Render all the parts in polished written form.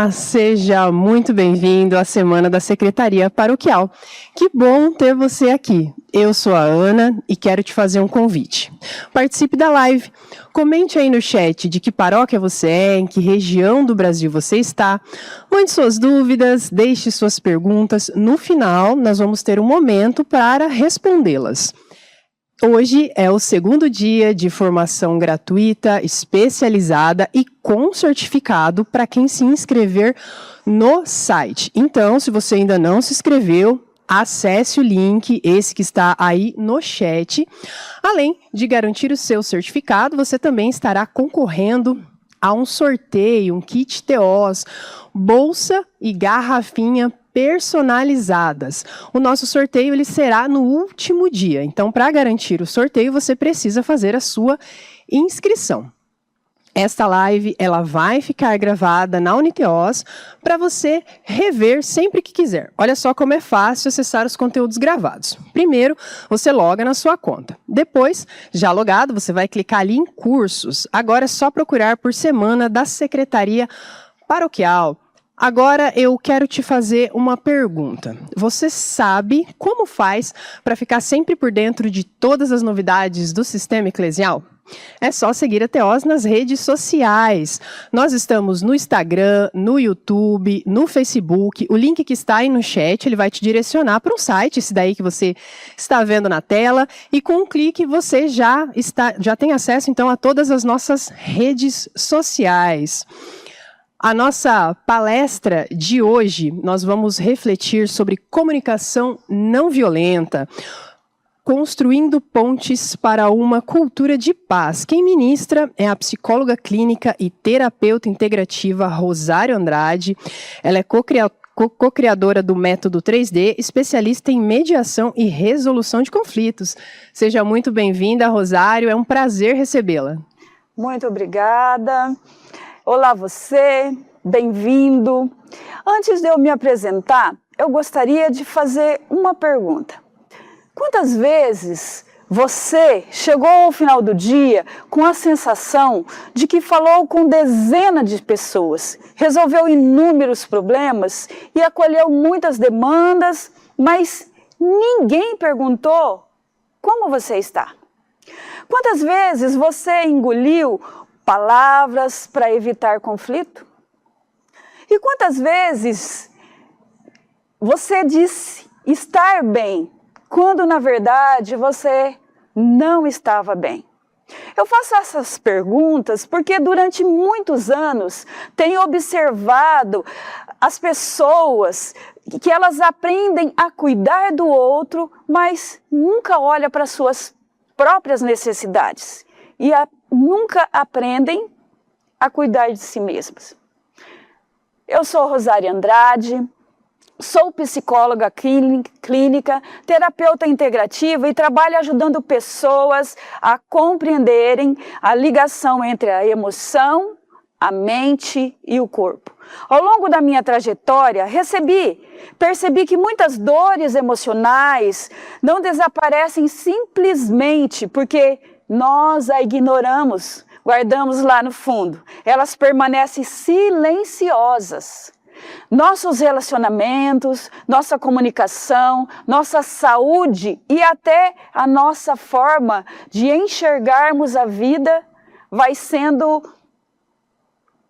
Olá, seja muito bem-vindo à Semana da Secretaria Paroquial. Que bom ter você aqui. Eu sou a Ana e quero te fazer um convite. Participe da live, comente aí no chat de que paróquia você é, em que região do Brasil você está, mande suas dúvidas, deixe suas perguntas. No final, nós vamos ter um momento para respondê-las. Hoje é o segundo dia de formação gratuita, especializada e com certificado para quem se inscrever no site. Então, se você ainda não se inscreveu, acesse o link, esse que está aí no chat. Além de garantir o seu certificado, você também estará concorrendo a um sorteio, um kit TOS, bolsa e garrafinha personalizadas. O nosso sorteio ele será no último dia. Então, para garantir o sorteio, você precisa fazer a sua inscrição. Esta live ela vai ficar gravada na Uniteos para você rever sempre que quiser. Olha só como é fácil acessar os conteúdos gravados. Primeiro, você loga na sua conta. Depois, já logado, você vai clicar ali em cursos. Agora é só procurar por Semana da Secretaria Paroquial. Agora eu quero te fazer uma pergunta. Você sabe como faz para ficar sempre por dentro de todas as novidades do sistema eclesial? É só seguir a TEOS nas redes sociais. Nós estamos no Instagram, no YouTube, no Facebook. O link que está aí no chat, ele vai te direcionar para um site, esse daí que você está vendo na tela. E com um clique você já tem acesso então a todas as nossas redes sociais. A nossa palestra de hoje, nós vamos refletir sobre comunicação não violenta, construindo pontes para uma cultura de paz. Quem ministra é a psicóloga clínica e terapeuta integrativa Rosário Andrade. Ela é co-criadora do método 3D, especialista em mediação e resolução de conflitos. Seja muito bem-vinda, Rosário, é um prazer recebê-la. Muito obrigada. Olá você, bem-vindo. Antes de eu me apresentar, eu gostaria de fazer uma pergunta. Quantas vezes você chegou ao final do dia com a sensação de que falou com dezenas de pessoas, resolveu inúmeros problemas e acolheu muitas demandas, mas ninguém perguntou como você está? Quantas vezes você engoliu palavras para evitar conflito? E quantas vezes você disse estar bem, quando na verdade você não estava bem? Eu faço essas perguntas porque durante muitos anos tenho observado as pessoas que elas aprendem a cuidar do outro, mas nunca olham para suas próprias necessidades e nunca aprendem a cuidar de si mesmas. Eu sou Rosário Andrade, sou psicóloga clínica, terapeuta integrativa e trabalho ajudando pessoas a compreenderem a ligação entre a emoção, a mente e o corpo. Ao longo da minha trajetória, percebi que muitas dores emocionais não desaparecem simplesmente porque nós a ignoramos, guardamos lá no fundo. Elas permanecem silenciosas. Nossos relacionamentos, nossa comunicação, nossa saúde e até a nossa forma de enxergarmos a vida vai sendo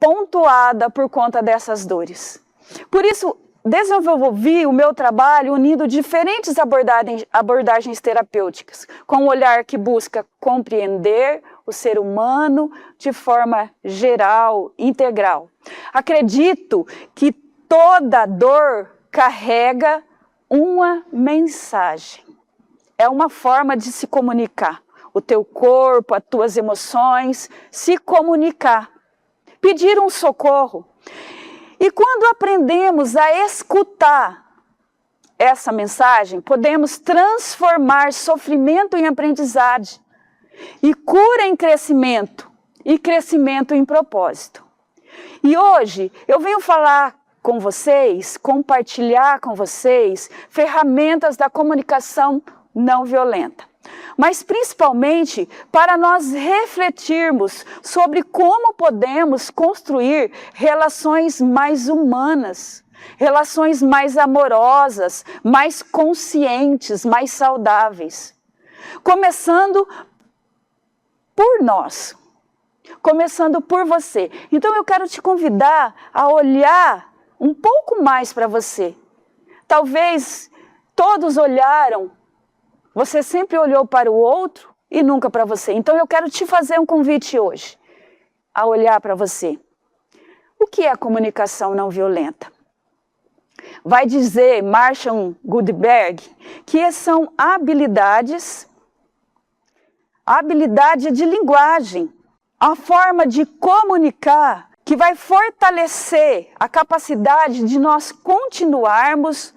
pontuada por conta dessas dores. Por isso, desenvolvi o meu trabalho unindo diferentes abordagens terapêuticas, com um olhar que busca compreender o ser humano de forma geral, integral. Acredito que toda dor carrega uma mensagem. É uma forma de se comunicar. O teu corpo, as tuas emoções, se comunicar. Pedir um socorro. E quando aprendemos a escutar essa mensagem, podemos transformar sofrimento em aprendizagem, e cura em crescimento, e crescimento em propósito. E hoje eu venho falar com vocês, compartilhar com vocês ferramentas da comunicação não violenta. mas principalmente para nós refletirmos sobre como podemos construir relações mais humanas, relações mais amorosas, mais conscientes, mais saudáveis. Começando por nós, começando por você. Então eu quero te convidar a olhar um pouco mais para você. Talvez todos olharam, você sempre olhou para o outro e nunca para você. Então eu quero te fazer um convite hoje, a olhar para você. O que é a comunicação não violenta? Vai dizer Marshall Goldberg que são habilidade de linguagem, a forma de comunicar que vai fortalecer a capacidade de nós continuarmos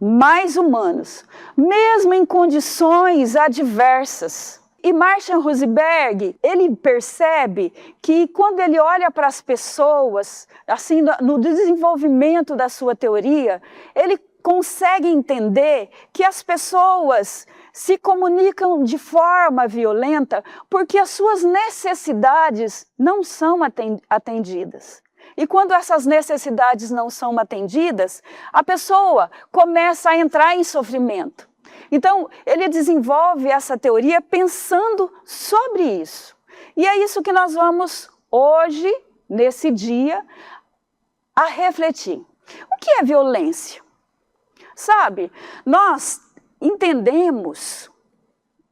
mais humanos, mesmo em condições adversas. E Marshall Rosenberg, ele percebe que quando ele olha para as pessoas, assim, no desenvolvimento da sua teoria, ele consegue entender que as pessoas se comunicam de forma violenta porque as suas necessidades não são atendidas. E quando essas necessidades não são atendidas, a pessoa começa a entrar em sofrimento. Então, ele desenvolve essa teoria pensando sobre isso. E é isso que nós vamos hoje, nesse dia, a refletir. O que é violência? Sabe, nós entendemos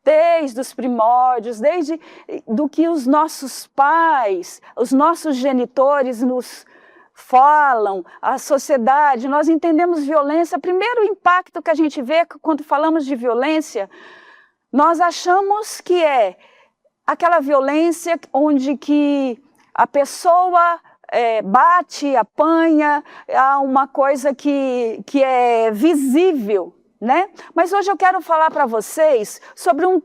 desde os primórdios, desde do que os nossos pais, os nossos genitores nos falam, a sociedade, nós entendemos violência. Primeiro impacto que a gente vê quando falamos de violência, nós achamos que é aquela violência onde que a pessoa bate, apanha, há uma coisa que é visível, né? Mas hoje eu quero falar para vocês sobre um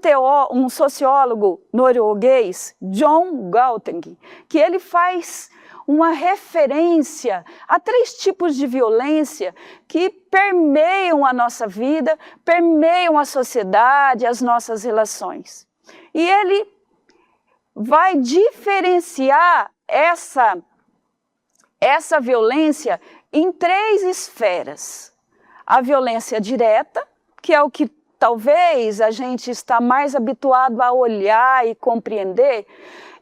sociólogo norueguês, John Galtung, que ele faz uma referência a 3 tipos de violência que permeiam a nossa vida, permeiam a sociedade, as nossas relações. E ele vai diferenciar essa violência em 3 esferas. A violência direta, que é o que talvez a gente está mais habituado a olhar e compreender,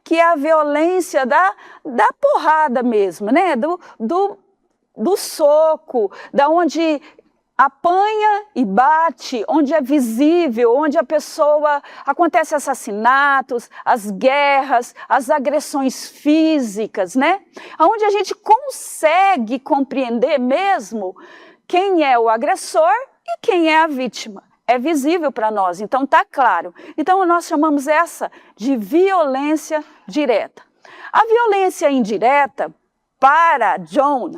que é a violência da porrada mesmo, né? Do soco, da onde apanha e bate, onde é visível, onde a pessoa acontece assassinatos, as guerras, as agressões físicas, né? Onde a gente consegue compreender mesmo quem é o agressor e quem é a vítima. É visível para nós, então está claro. Então nós chamamos essa de violência direta. A violência indireta, para John,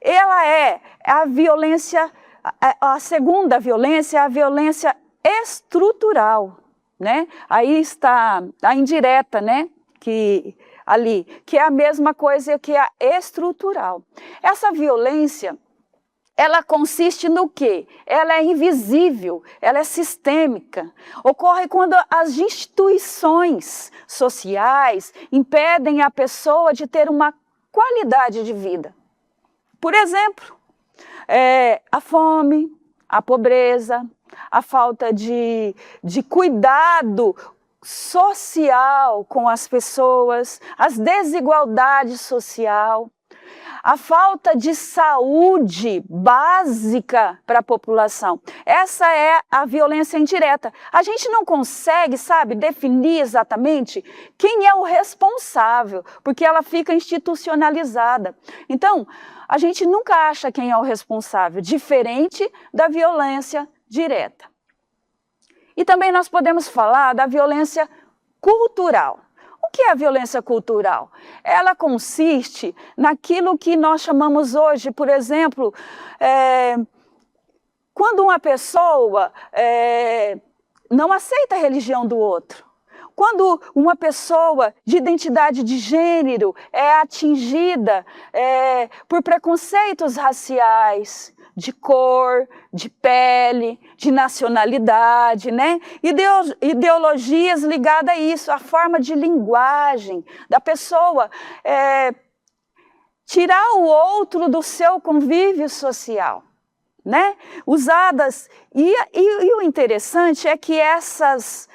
ela é a violência, a segunda violência é a violência estrutural, né? Aí está a indireta, né? Que é a mesma coisa que a estrutural. Essa violência, ela consiste no quê? Ela é invisível, ela é sistêmica. Ocorre quando as instituições sociais impedem a pessoa de ter uma qualidade de vida. Por exemplo, a fome, a pobreza, a falta de cuidado social com as pessoas, as desigualdades sociais, a falta de saúde básica para a população. Essa é a violência indireta. A gente não consegue, sabe, definir exatamente quem é o responsável, porque ela fica institucionalizada. Então, a gente nunca acha quem é o responsável, diferente da violência direta. E também nós podemos falar da violência cultural. O que é a violência cultural? Ela consiste naquilo que nós chamamos hoje, por exemplo, quando uma pessoa não aceita a religião do outro. Quando uma pessoa de identidade de gênero é atingida por preconceitos raciais, de cor, de pele, de nacionalidade, né? Ideologias ligadas a isso, a forma de linguagem da pessoa, tirar o outro do seu convívio social, né? Usadas, e o interessante é que essas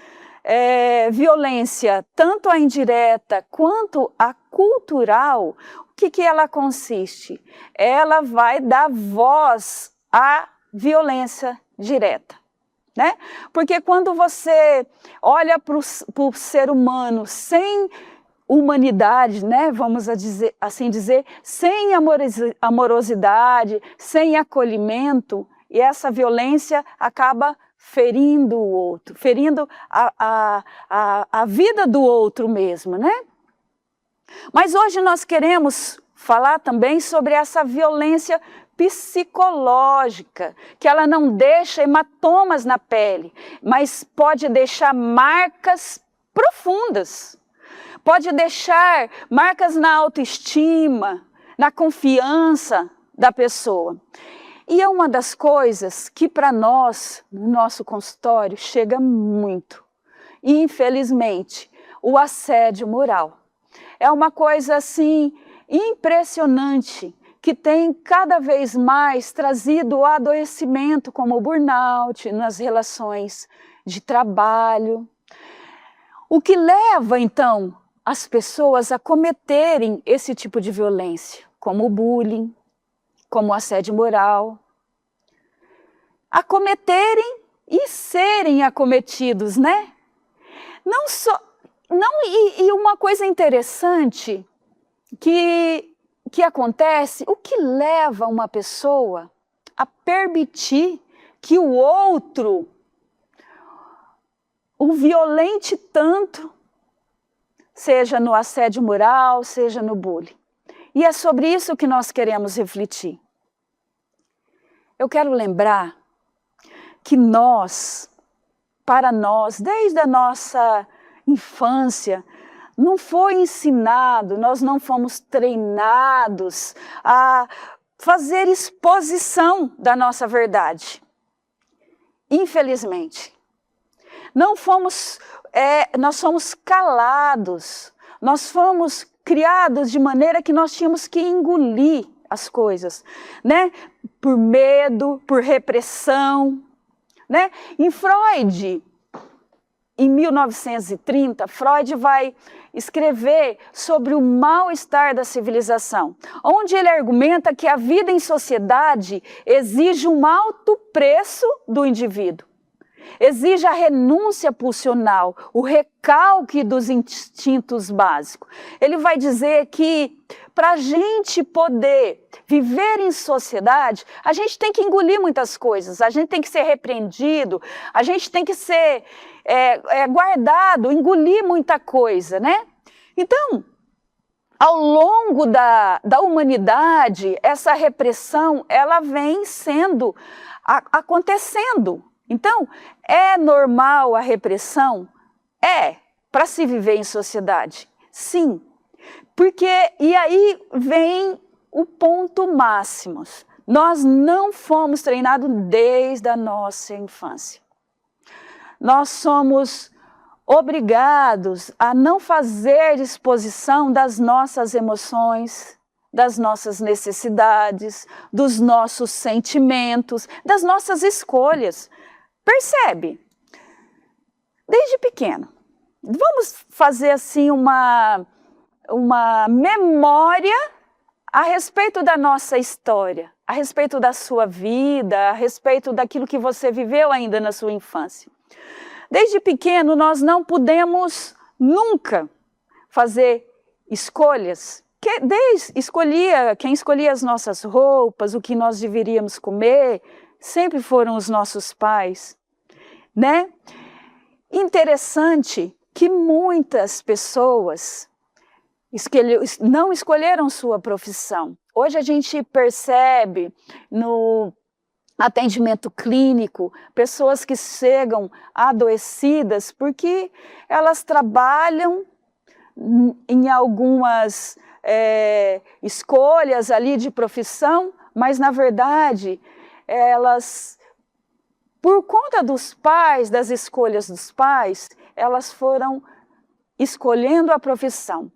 violência, tanto a indireta quanto a cultural, o que ela consiste? Ela vai dar voz à violência direta, né? Porque quando você olha para o ser humano sem humanidade, né? Vamos assim dizer, sem amorosidade, sem acolhimento, e essa violência acaba ferindo o outro, ferindo a vida do outro mesmo, né? Mas hoje nós queremos falar também sobre essa violência psicológica, que ela não deixa hematomas na pele, mas pode deixar marcas profundas, pode deixar marcas na autoestima, na confiança da pessoa. E é uma das coisas que para nós, no nosso consultório, chega muito. E infelizmente, o assédio moral. É uma coisa assim impressionante, que tem cada vez mais trazido o adoecimento, como o burnout, nas relações de trabalho. O que leva, então, as pessoas a cometerem esse tipo de violência, como o bullying, como o assédio moral, a cometerem e serem acometidos, né? E uma coisa interessante que acontece, o que leva uma pessoa a permitir que o outro o violente tanto, seja no assédio moral, seja no bullying. E é sobre isso que nós queremos refletir. Eu quero lembrar que para nós, desde a nossa infância, não foi ensinado, nós não fomos treinados a fazer exposição da nossa verdade. Infelizmente. Nós fomos calados, nós fomos criados de maneira que nós tínhamos que engolir as coisas, né? Por medo, por repressão, né? Em Freud, em 1930, Freud vai escrever sobre o mal-estar da civilização, onde ele argumenta que a vida em sociedade exige um alto preço do indivíduo. Exige a renúncia pulsional, o recalque dos instintos básicos. Ele vai dizer que para a gente poder viver em sociedade, a gente tem que engolir muitas coisas, a gente tem que ser repreendido, a gente tem que ser guardado, engolir muita coisa, né? Então, ao longo da humanidade, essa repressão, ela vem acontecendo. Então, é normal a repressão? Para se viver em sociedade. Sim, e aí vem o ponto máximo. Nós não fomos treinados desde a nossa infância. Nós somos obrigados a não fazer exposição das nossas emoções, das nossas necessidades, dos nossos sentimentos, das nossas escolhas. Percebe? Desde pequeno. Vamos fazer assim uma memória a respeito da nossa história, a respeito da sua vida, a respeito daquilo que você viveu ainda na sua infância. Desde pequeno nós não pudemos nunca fazer escolhas. Quem escolhia as nossas roupas, o que nós deveríamos comer, sempre foram os nossos pais, né? Interessante que muitas pessoas não escolheram sua profissão. Hoje a gente percebe no atendimento clínico pessoas que chegam adoecidas porque elas trabalham em algumas escolhas ali de profissão, mas na verdade elas, por conta dos pais, das escolhas dos pais, elas foram escolhendo a profissão.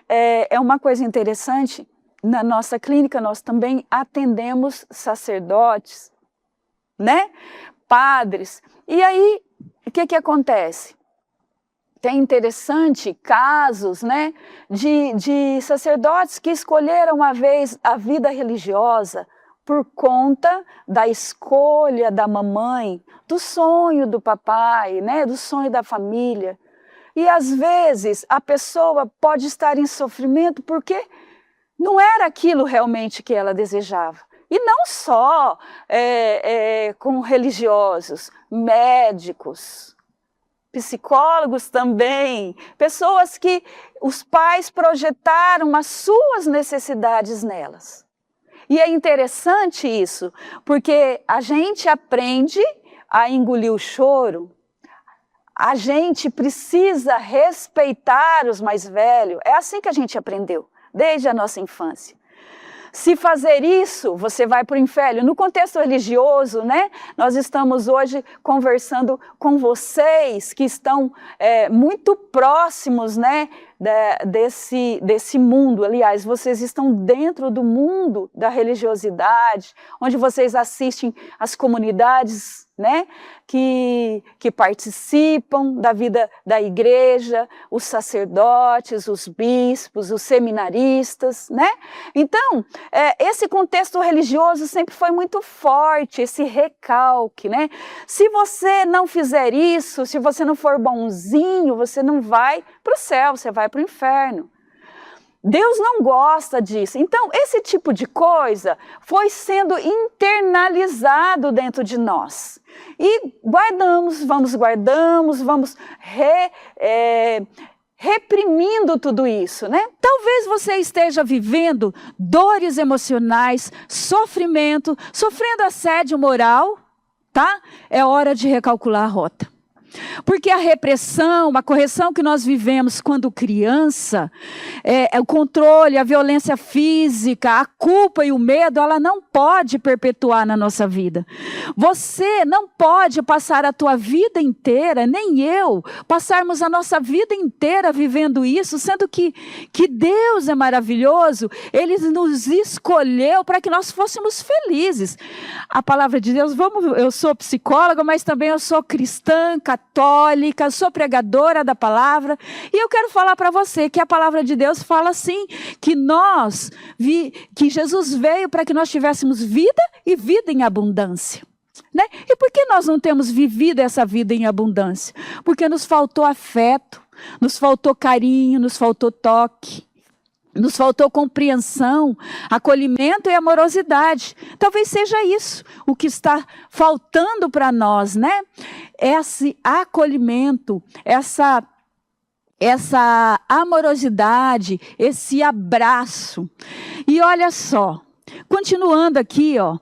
É uma coisa interessante, na nossa clínica nós também atendemos sacerdotes, né? Padres. E aí, o que acontece? Tem interessante casos, né, de sacerdotes que escolheram uma vez a vida religiosa por conta da escolha da mamãe, do sonho do papai, né, do sonho da família. E às vezes a pessoa pode estar em sofrimento porque não era aquilo realmente que ela desejava. E não só com religiosos, médicos, psicólogos também, pessoas que os pais projetaram as suas necessidades nelas. E é interessante isso, porque a gente aprende a engolir o choro, a gente precisa respeitar os mais velhos, é assim que a gente aprendeu, desde a nossa infância. Se fazer isso, você vai para o inferno. No contexto religioso, né, nós estamos hoje conversando com vocês que estão muito próximos, né, desse mundo. Aliás, vocês estão dentro do mundo da religiosidade, onde vocês assistem às comunidades, né, que participam da vida da igreja, os sacerdotes, os bispos, os seminaristas, né? Então, esse contexto religioso sempre foi muito forte, esse recalque, né? Se você não fizer isso, se você não for bonzinho, você não vai para o céu, você vai para o inferno. Deus não gosta disso. Então, esse tipo de coisa foi sendo internalizado dentro de nós. E vamos reprimindo tudo isso, né? Talvez você esteja vivendo dores emocionais, sofrendo assédio moral, tá? É hora de recalcular a rota. Porque a repressão, a correção que nós vivemos quando criança, o controle, a violência física, a culpa e o medo, ela não pode perpetuar na nossa vida. Você não pode passar a tua vida inteira, nem eu, passarmos a nossa vida inteira vivendo isso, sendo que Deus é maravilhoso, Ele nos escolheu para que nós fôssemos felizes. A palavra de Deus, eu sou psicóloga, mas também eu sou cristã, católica, sou pregadora da palavra, e eu quero falar para você que a palavra de Deus fala assim, que Jesus veio para que nós tivéssemos vida e vida em abundância. Né? E por que nós não temos vivido essa vida em abundância? Porque nos faltou afeto, nos faltou carinho, nos faltou toque, nos faltou compreensão, acolhimento e amorosidade. Talvez seja isso o que está faltando para nós, né? Esse acolhimento, essa amorosidade, esse abraço. E olha só, continuando aqui, eu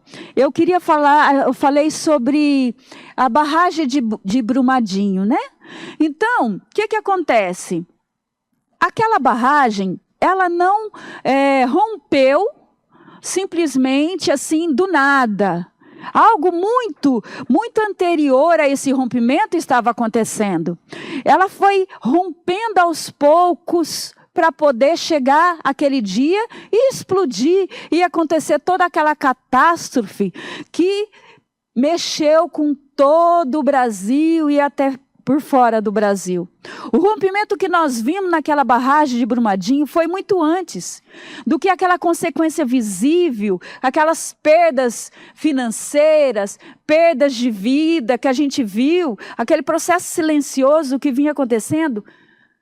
falei sobre a barragem de Brumadinho, né? Então, o que acontece? Aquela barragem, ela não rompeu simplesmente assim do nada. Algo muito, muito anterior a esse rompimento estava acontecendo. Ela foi rompendo aos poucos para poder chegar aquele dia e explodir e acontecer toda aquela catástrofe que mexeu com todo o Brasil e até por fora do Brasil. O rompimento que nós vimos naquela barragem de Brumadinho foi muito antes do que aquela consequência visível, aquelas perdas financeiras, perdas de vida que a gente viu, aquele processo silencioso que vinha acontecendo,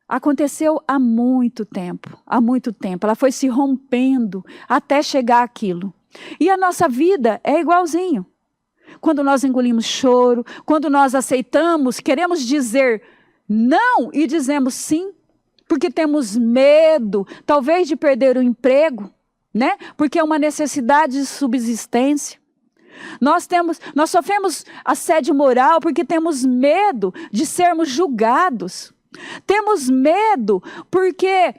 aconteceu há muito tempo, Ela foi se rompendo até chegar àquilo. E a nossa vida é igualzinho. Quando nós engolimos choro, quando nós aceitamos, queremos dizer não e dizemos sim, porque temos medo, talvez de perder o emprego, né? Porque é uma necessidade de subsistência. Nós sofremos assédio moral porque temos medo de sermos julgados. Temos medo porque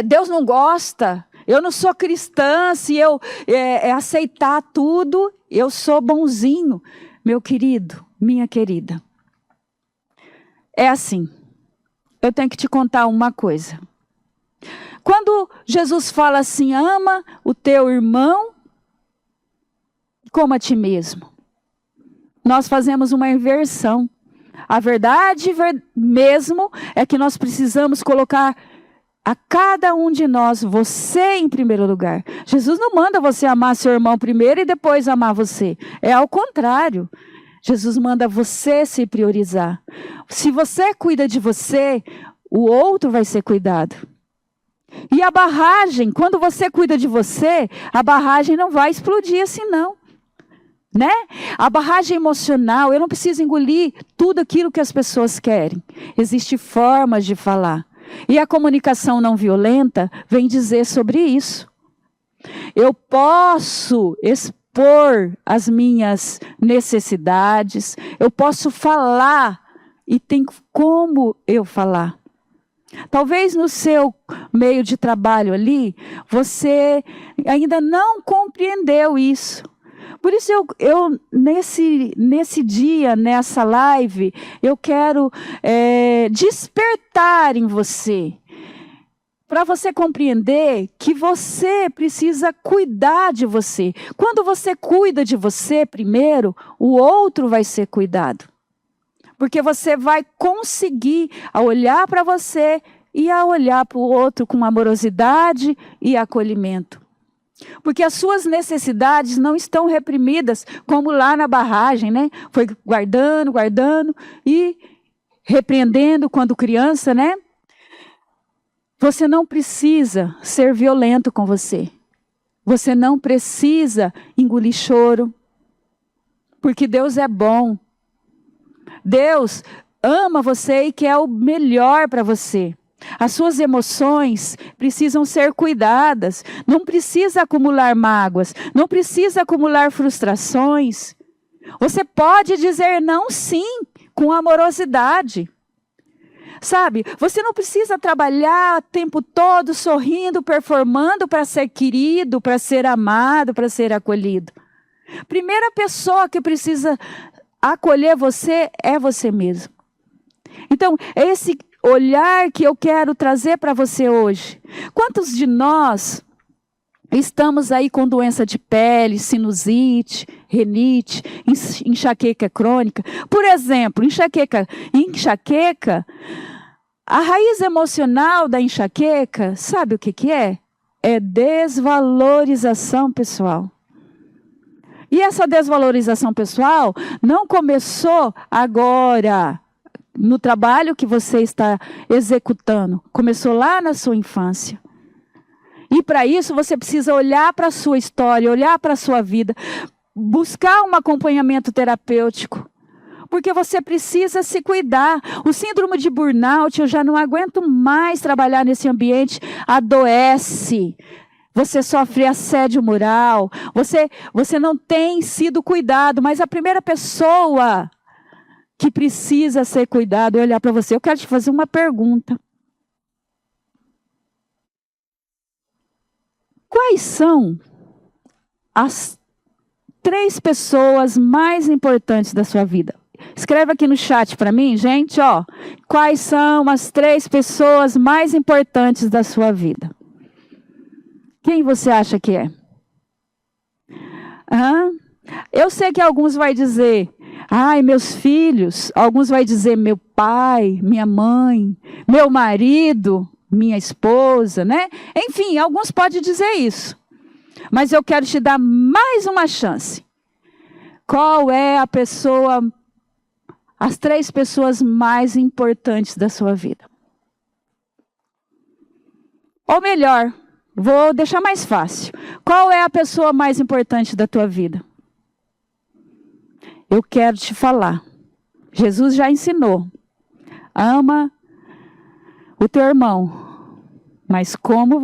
Deus não gosta. Eu não sou cristã, se eu aceitar tudo, eu sou bonzinho, meu querido, minha querida. É assim, eu tenho que te contar uma coisa. Quando Jesus fala assim, ama o teu irmão como a ti mesmo, nós fazemos uma inversão. A verdade mesmo é que nós precisamos colocar a cada um de nós, você em primeiro lugar. Jesus não manda você amar seu irmão primeiro e depois amar você. É ao contrário. Jesus manda você se priorizar. Se você cuida de você, o outro vai ser cuidado. E a barragem, quando você cuida de você, a barragem não vai explodir assim não. Né? A barragem emocional, eu não preciso engolir tudo aquilo que as pessoas querem. Existem formas de falar. E a comunicação não violenta vem dizer sobre isso. Eu posso expor as minhas necessidades, eu posso falar e tem como eu falar. Talvez no seu meio de trabalho ali, você ainda não compreendeu isso. Por isso eu nesse dia, nessa live, eu quero despertar em você, para você compreender que você precisa cuidar de você. Quando você cuida de você primeiro, o outro vai ser cuidado. Porque você vai conseguir a olhar para você e a olhar para o outro com amorosidade e acolhimento. Porque as suas necessidades não estão reprimidas, como lá na barragem, né? Foi guardando e repreendendo quando criança, né? Você não precisa ser violento com você. Você não precisa engolir choro. Porque Deus é bom. Deus ama você e quer o melhor para você. As suas emoções precisam ser cuidadas. Não precisa acumular mágoas. Não precisa acumular frustrações. Você pode dizer não, sim, com amorosidade. Sabe, você não precisa trabalhar o tempo todo sorrindo, performando para ser querido, para ser amado, para ser acolhido. Primeira pessoa que precisa acolher você é você mesmo. Então, é esse olhar que eu quero trazer para você hoje. Quantos de nós estamos aí com doença de pele, sinusite, rinite, enxaqueca crônica? Por exemplo, enxaqueca, a raiz emocional da enxaqueca, sabe o que é? É desvalorização pessoal. E essa desvalorização pessoal não começou agora, no trabalho que você está executando. Começou lá na sua infância. E para isso você precisa olhar para a sua história, olhar para a sua vida, buscar um acompanhamento terapêutico. Porque você precisa se cuidar. O síndrome de burnout, eu já não aguento mais trabalhar nesse ambiente, adoece. Você sofre assédio moral, você não tem sido cuidado, mas a primeira pessoa que precisa ser cuidado é olhar para você. Eu quero te fazer uma pergunta. Quais são as 3 pessoas mais importantes da sua vida? Escreve aqui no chat para mim, gente, ó. Quais são as 3 pessoas mais importantes da sua vida? Quem você acha que é? Eu sei que alguns vão dizer, ai, meus filhos. Alguns vão dizer, meu pai, minha mãe, meu marido, minha esposa, né? Enfim, alguns podem dizer isso. Mas eu quero te dar mais uma chance. Qual é a pessoa, as 3 pessoas mais importantes da sua vida? Ou melhor, vou deixar mais fácil. Qual é a pessoa mais importante da tua vida? Eu quero te falar. Jesus já ensinou. Ama o teu irmão. Mas como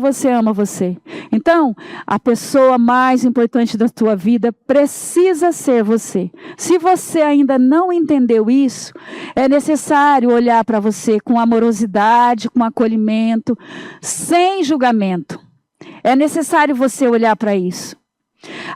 você ama você? Então, a pessoa mais importante da tua vida precisa ser você. Se você ainda não entendeu isso, é necessário olhar para você com amorosidade, com acolhimento, sem julgamento. É necessário você olhar para isso.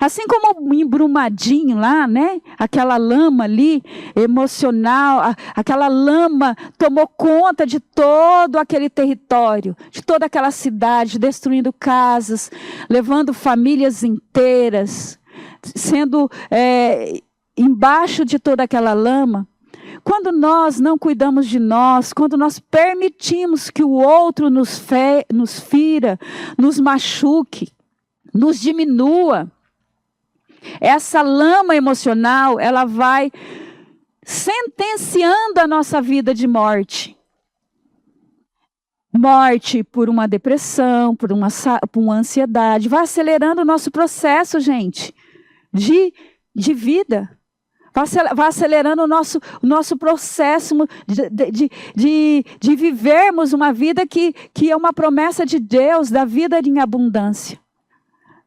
Assim como embrumadinho lá, né? Aquela lama ali, emocional, aquela lama tomou conta de todo aquele território, de toda aquela cidade, destruindo casas, levando famílias inteiras, sendo embaixo de toda aquela lama. Quando nós não cuidamos de nós, quando nós permitimos que o outro nos fira, nos machuque, nos diminua, essa lama emocional, ela vai sentenciando a nossa vida de morte. Morte por uma depressão, por uma ansiedade. Vai acelerando o nosso processo, gente, de vida. Vai acelerando o nosso processo de vivermos uma vida que é uma promessa de Deus, da vida em abundância.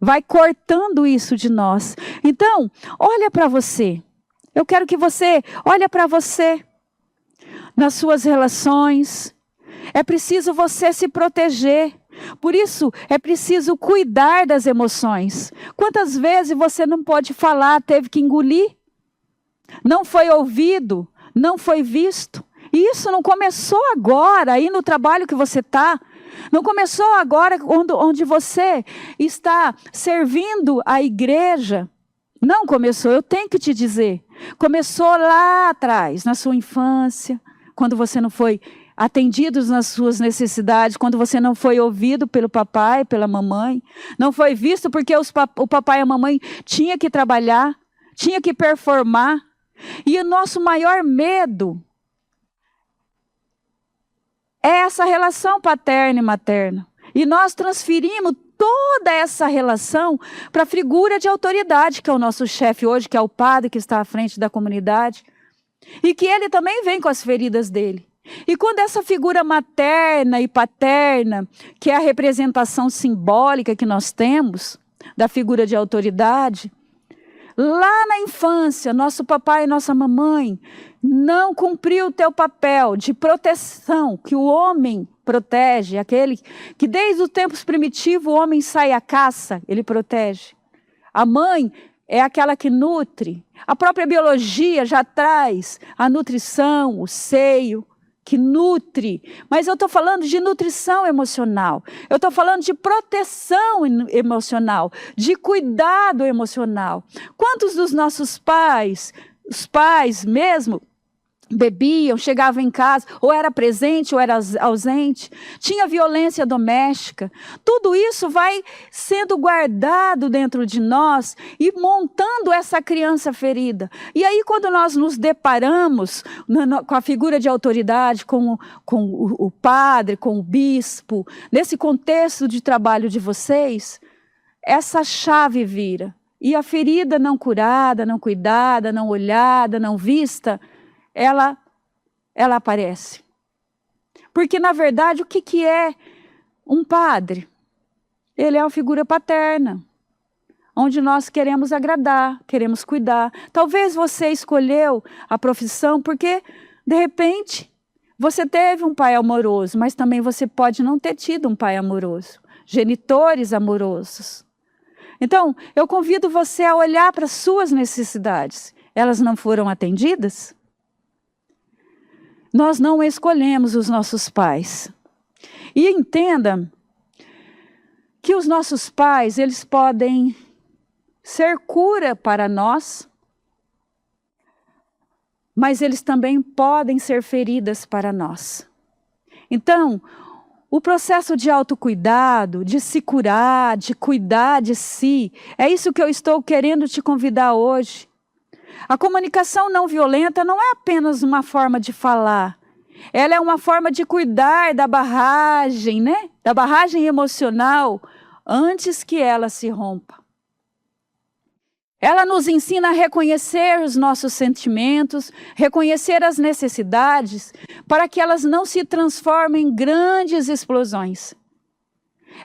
Vai cortando isso de nós. Então, olha para você. Eu quero que você olhe para você. Nas suas relações. É preciso você se proteger. Por isso, é preciso cuidar das emoções. Quantas vezes você não pode falar, teve que engolir? Não foi ouvido, não foi visto. E isso não começou agora, aí no trabalho que você está. Não começou agora onde você está servindo a igreja. Não começou, eu tenho que te dizer. Começou lá atrás, na sua infância, quando você não foi atendido nas suas necessidades, quando você não foi ouvido pelo papai, pela mamãe. Não foi visto porque o papai e a mamãe tinham que trabalhar, tinham que performar. E o nosso maior medo é essa relação paterna e materna. E nós transferimos toda essa relação para a figura de autoridade, que é o nosso chefe hoje, que é o padre que está à frente da comunidade. E que ele também vem com as feridas dele. E quando essa figura materna e paterna, que é a representação simbólica que nós temos, da figura de autoridade, lá na infância, nosso papai e nossa mamãe não cumpriu o teu papel de proteção, que o homem protege, aquele que desde os tempos primitivos o homem sai à caça, ele protege. A mãe é aquela que nutre. A própria biologia já traz a nutrição, o seio, que nutre. Mas eu estou falando de nutrição emocional. Eu estou falando de proteção emocional, de cuidado emocional. Quantos dos nossos pais, os pais mesmo, bebiam, chegavam em casa, ou era presente ou era ausente, tinha violência doméstica. Tudo isso vai sendo guardado dentro de nós e montando essa criança ferida. E aí quando nós nos deparamos com a figura de autoridade, com o padre, com o bispo, nesse contexto de trabalho de vocês, essa chave vira. E a ferida não curada, não cuidada, não olhada, não vista, ela aparece. Porque, na verdade, o que é um padre? Ele é uma figura paterna, onde nós queremos agradar, queremos cuidar. Talvez você escolheu a profissão porque, de repente, você teve um pai amoroso, mas também você pode não ter tido um pai amoroso, genitores amorosos. Então, eu convido você a olhar para as suas necessidades. Elas não foram atendidas? Nós não escolhemos os nossos pais. E entenda que os nossos pais, eles podem ser cura para nós, mas eles também podem ser feridas para nós. Então, o processo de autocuidado, de se curar, de cuidar de si, é isso que eu estou querendo te convidar hoje. A comunicação não violenta não é apenas uma forma de falar. Ela é uma forma de cuidar da barragem, né? Da barragem emocional, antes que ela se rompa. Ela nos ensina a reconhecer os nossos sentimentos, reconhecer as necessidades, para que elas não se transformem em grandes explosões.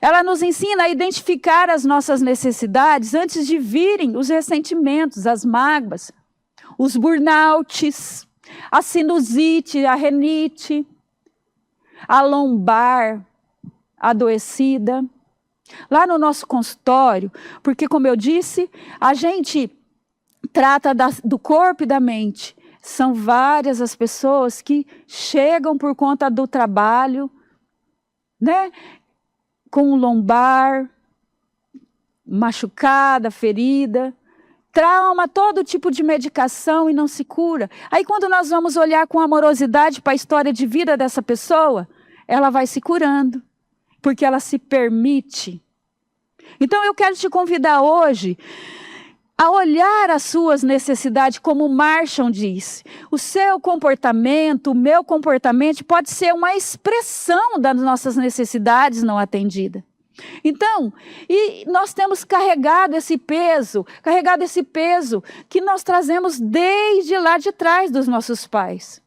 Ela nos ensina a identificar as nossas necessidades antes de virem os ressentimentos, as mágoas, os burnouts, a sinusite, a renite, a lombar adoecida. Lá no nosso consultório, porque como eu disse, a gente trata do corpo e da mente. São várias as pessoas que chegam por conta do trabalho, né? Com lombar, machucada, ferida, trauma, todo tipo de medicação e não se cura. Aí quando nós vamos olhar com amorosidade para a história de vida dessa pessoa, ela vai se curando, porque ela se permite. Então eu quero te convidar hoje a olhar as suas necessidades, como Marshall diz. O seu comportamento, o meu comportamento pode ser uma expressão das nossas necessidades não atendidas. Então, e nós temos carregado esse peso que nós trazemos desde lá de trás dos nossos pais.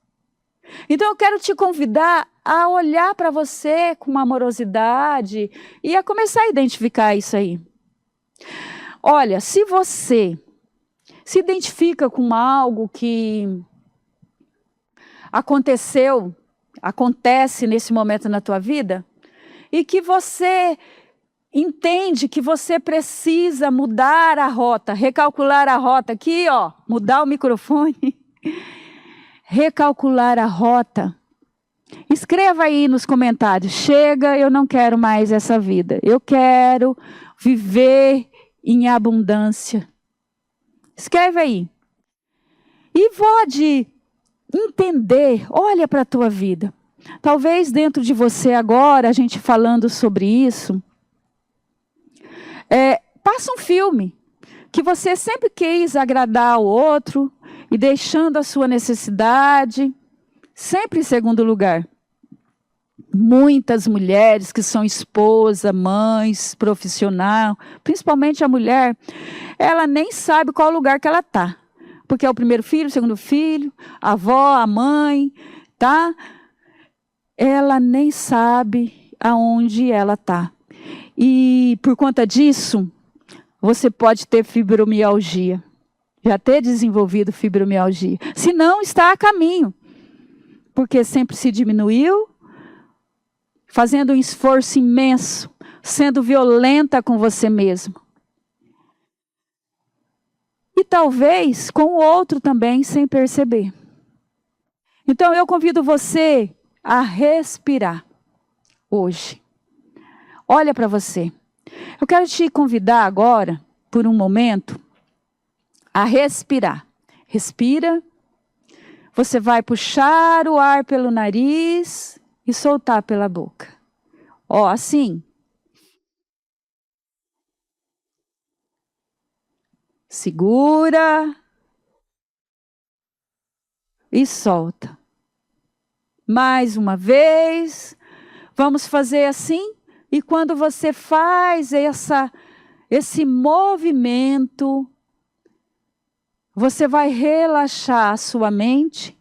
Então eu quero te convidar a olhar para você com uma amorosidade e a começar a identificar isso aí. Olha, se você se identifica com algo que acontece nesse momento na tua vida, e que você entende que você precisa mudar a rota, recalcular a rota, aqui ó, mudar o microfone, recalcular a rota. Escreva aí nos comentários, chega, eu não quero mais essa vida, eu quero viver em abundância. Escreve aí. E pode entender, olha para a tua vida. Talvez dentro de você agora, a gente falando sobre isso, passa um filme que você sempre quis agradar o outro e deixando a sua necessidade sempre em segundo lugar. Muitas mulheres que são esposa, mães, profissional, principalmente a mulher, ela nem sabe qual lugar que ela está. Porque é o primeiro filho, o segundo filho, a avó, a mãe, tá? Ela nem sabe aonde ela está. E por conta disso, você pode ter fibromialgia. Já ter desenvolvido fibromialgia. Se não, está a caminho. Porque sempre se diminuiu, fazendo um esforço imenso, sendo violenta com você mesmo. E talvez com o outro também, sem perceber. Então eu convido você a respirar hoje. Olha para você. Eu quero te convidar agora, por um momento, a respirar. Respira. Você vai puxar o ar pelo nariz e soltar pela boca. Ó, assim. Segura. E solta. Mais uma vez. Vamos fazer assim. E quando você faz esse movimento, você vai relaxar a sua mente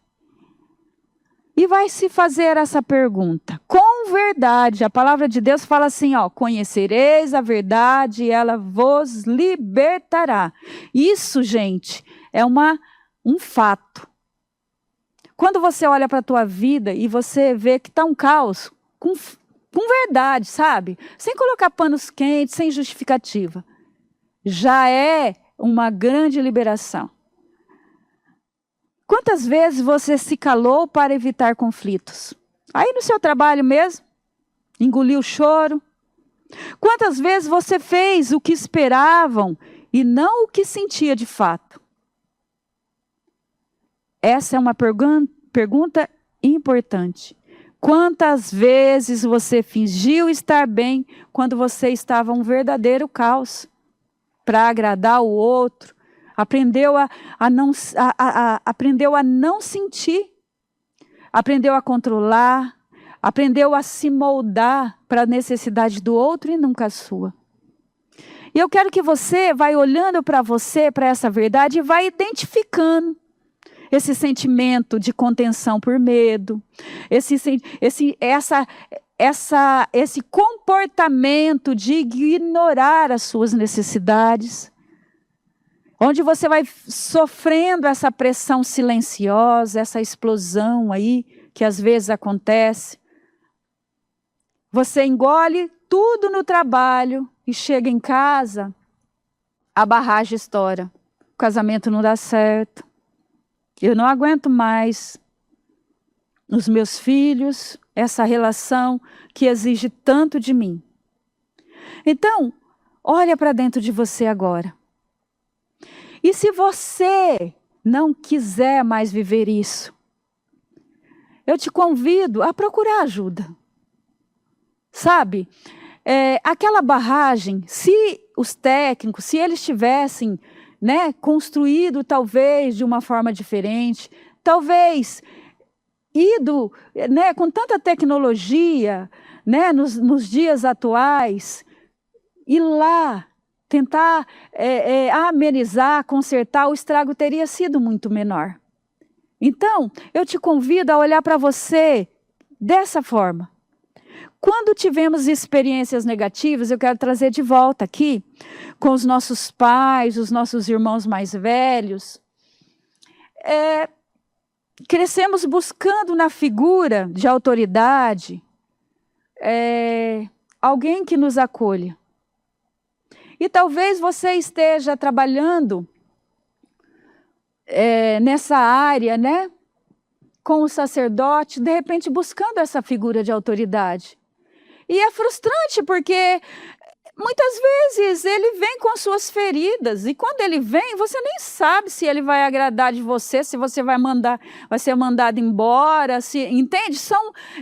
e vai se fazer essa pergunta. Com verdade, a palavra de Deus fala assim, ó, conhecereis a verdade e ela vos libertará. Isso, gente, é um fato. Quando você olha para a tua vida e você vê que está um caos, com verdade, sabe? Sem colocar panos quentes, sem justificativa. Já é uma grande liberação. Quantas vezes você se calou para evitar conflitos? Aí no seu trabalho mesmo? Engoliu o choro? Quantas vezes você fez o que esperavam e não o que sentia de fato? Essa é uma pergunta importante. Quantas vezes você fingiu estar bem quando você estava um verdadeiro caos para agradar o outro? Aprendeu aprendeu a não sentir, aprendeu a controlar, aprendeu a se moldar para a necessidade do outro e nunca a sua. E eu quero que você vai olhando para você, para essa verdade, e vai identificando esse sentimento de contenção por medo, esse comportamento de ignorar as suas necessidades, onde você vai sofrendo essa pressão silenciosa, essa explosão aí, que às vezes acontece. Você engole tudo no trabalho e chega em casa, a barragem estoura. O casamento não dá certo. Eu não aguento mais os meus filhos, essa relação que exige tanto de mim. Então, olha para dentro de você agora. E se você não quiser mais viver isso, eu te convido a procurar ajuda. Sabe, aquela barragem, se os técnicos, se eles tivessem, né, construído talvez de uma forma diferente, talvez ido, né, com tanta tecnologia, né, nos dias atuais, ir lá tentar amenizar, consertar, o estrago teria sido muito menor. Então, eu te convido a olhar para você dessa forma. Quando tivemos experiências negativas, eu quero trazer de volta aqui, com os nossos pais, os nossos irmãos mais velhos, crescemos buscando na figura de autoridade alguém que nos acolha. E talvez você esteja trabalhando nessa área, né, com o sacerdote, de repente buscando essa figura de autoridade. E é frustrante porque muitas vezes ele vem com suas feridas e quando ele vem, você nem sabe se ele vai agradar de você, se você vai ser mandado embora, entende?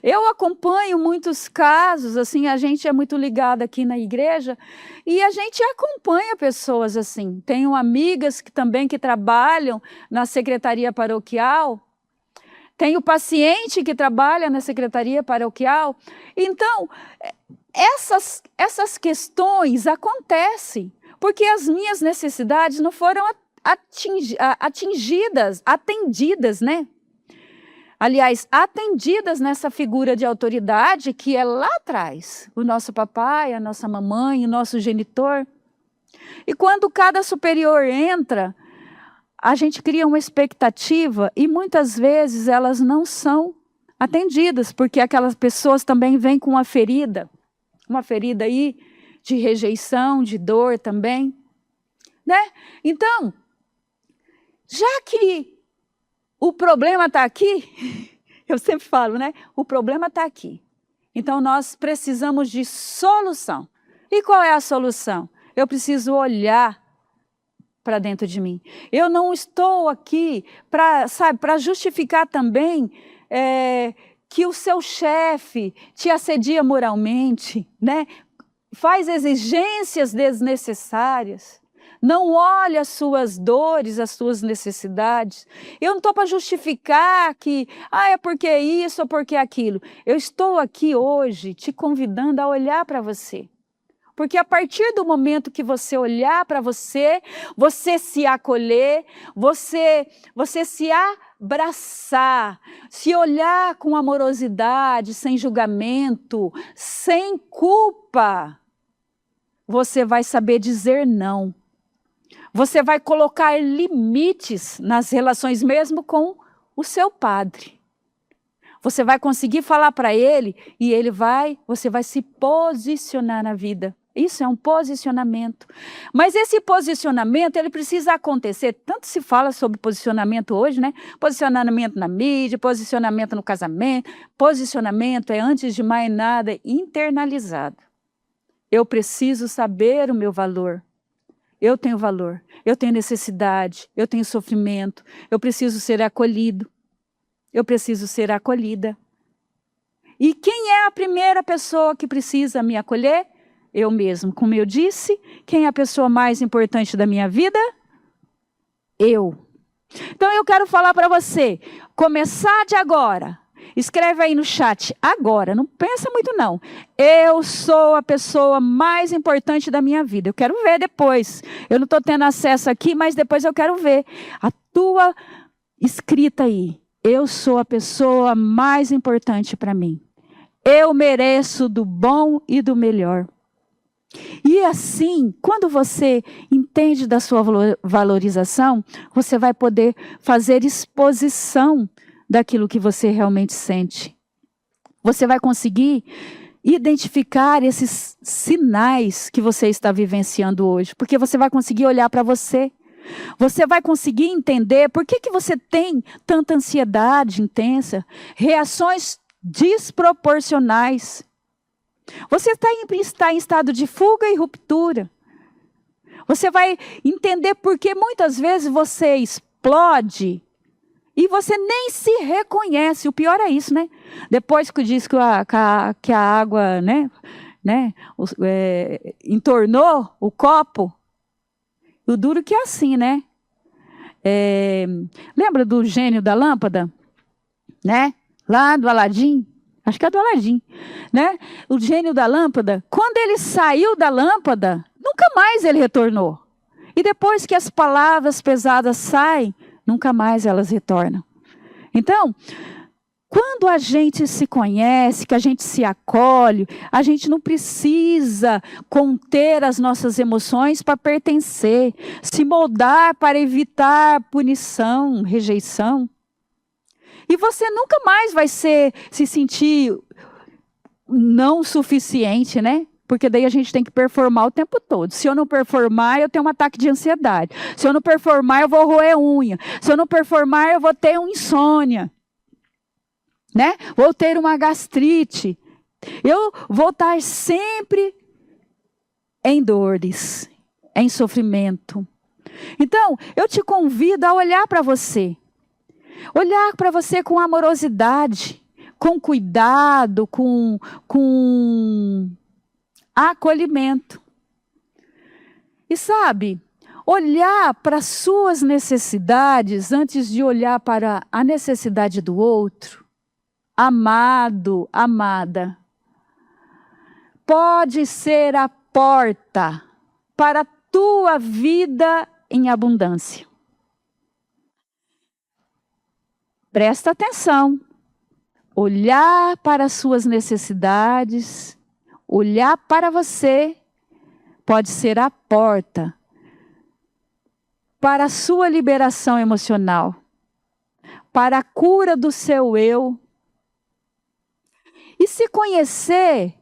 Eu acompanho muitos casos, assim, a gente é muito ligado aqui na igreja e a gente acompanha pessoas assim. Tenho amigas que trabalham na secretaria paroquial. Tenho paciente que trabalha na secretaria paroquial. Então, essas questões acontecem, porque as minhas necessidades não foram atendidas, né? Aliás, atendidas nessa figura de autoridade que é lá atrás. O nosso papai, a nossa mamãe, o nosso genitor. E quando cada superior entra, a gente cria uma expectativa e muitas vezes elas não são atendidas, porque aquelas pessoas também vêm com uma ferida aí de rejeição, de dor também, né? Então, já que o problema está aqui, eu sempre falo, né? O problema está aqui. Então, nós precisamos de solução. E qual é a solução? Eu preciso olhar para dentro de mim. Eu não estou aqui para justificar também que o seu chefe te assedia moralmente, né? Faz exigências desnecessárias, não olha as suas dores, as suas necessidades. Eu não estou para justificar que é porque isso ou porque aquilo. Eu estou aqui hoje te convidando a olhar para você. Porque a partir do momento que você olhar para você, você se acolher, você se abraçar, se olhar com amorosidade, sem julgamento, sem culpa, você vai saber dizer não. Você vai colocar limites nas relações mesmo com o seu padre. Você vai conseguir falar para ele e você vai se posicionar na vida. Isso é um posicionamento. Mas esse posicionamento, ele precisa acontecer. Tanto se fala sobre posicionamento hoje, né? Posicionamento na mídia, posicionamento no casamento. Posicionamento é, antes de mais nada, internalizado. Eu preciso saber o meu valor. Eu tenho valor, eu tenho necessidade, eu tenho sofrimento. Eu preciso ser acolhido. Eu preciso ser acolhida. E quem é a primeira pessoa que precisa me acolher? Eu mesmo. Como eu disse, quem é a pessoa mais importante da minha vida? Eu. Então eu quero falar para você, começar de agora. Escreve aí no chat, agora, não pensa muito não. Eu sou a pessoa mais importante da minha vida. Eu quero ver depois. Eu não estou tendo acesso aqui, mas depois eu quero ver a tua escrita aí. Eu sou a pessoa mais importante para mim. Eu mereço do bom e do melhor. E assim, quando você entende da sua valorização, você vai poder fazer exposição daquilo que você realmente sente. Você vai conseguir identificar esses sinais que você está vivenciando hoje, porque você vai conseguir olhar para você. Você vai conseguir entender por que você tem tanta ansiedade intensa, reações desproporcionais. Você está em estado de fuga e ruptura. Você vai entender por que muitas vezes você explode e você nem se reconhece. O pior é isso, né? Depois que diz que a água, entornou o copo, o duro que é assim, né? Lembra do gênio da lâmpada? Né? Lá do Aladim? Acho que é do Aladim, né? O gênio da lâmpada, quando ele saiu da lâmpada, nunca mais ele retornou. E depois que as palavras pesadas saem, nunca mais elas retornam. Então, quando a gente se conhece, que a gente se acolhe, a gente não precisa conter as nossas emoções para pertencer, se moldar para evitar punição, rejeição. E você nunca mais vai se sentir não suficiente, né? Porque daí a gente tem que performar o tempo todo. Se eu não performar, eu tenho um ataque de ansiedade. Se eu não performar, eu vou roer unha. Se eu não performar, eu vou ter uma insônia. Né? Vou ter uma gastrite. Eu vou estar sempre em dores, em sofrimento. Então, eu te convido a olhar para você. Olhar para você com amorosidade, com cuidado, com acolhimento. E sabe, olhar para as suas necessidades antes de olhar para a necessidade do outro. Amado, amada, pode ser a porta para a tua vida em abundância. Presta atenção. Olhar para as suas necessidades, olhar para você, pode ser a porta para a sua liberação emocional, para a cura do seu eu. E se conhecer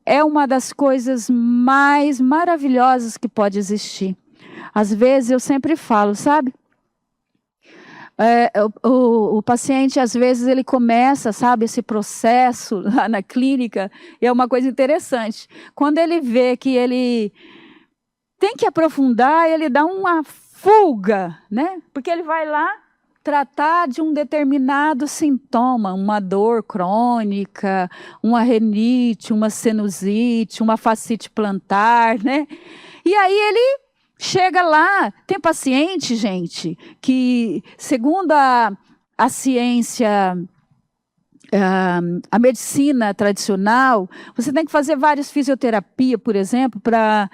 é uma das coisas mais maravilhosas que pode existir. Às vezes eu sempre falo, sabe? O paciente, às vezes, ele começa, sabe, esse processo lá na clínica, e é uma coisa interessante. Quando ele vê que ele tem que aprofundar, ele dá uma fuga, né? Porque ele vai lá tratar de um determinado sintoma, uma dor crônica, uma rinite, uma sinusite, uma fascite plantar, né? E aí ele chega lá, tem paciente, gente, que segundo a ciência, a medicina tradicional, você tem que fazer várias fisioterapias, por exemplo, para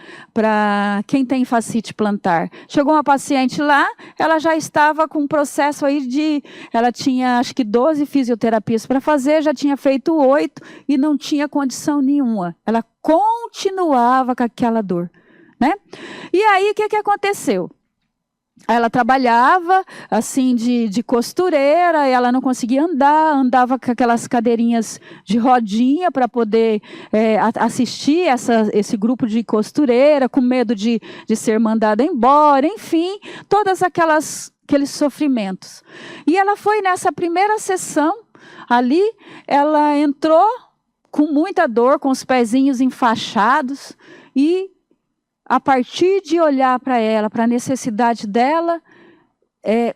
quem tem fascite plantar. Chegou uma paciente lá, ela já estava com um processo aí ela tinha acho que 12 fisioterapias para fazer, já tinha feito 8 e não tinha condição nenhuma. Ela continuava com aquela dor, né? E aí, o que aconteceu? Ela trabalhava assim de costureira, e ela não conseguia andava com aquelas cadeirinhas de rodinha para poder assistir esse grupo de costureira, com medo de ser mandada embora, enfim, todas aqueles sofrimentos. E ela foi nessa primeira sessão ali, ela entrou com muita dor, com os pezinhos enfaixados, e a partir de olhar para ela, para a necessidade dela,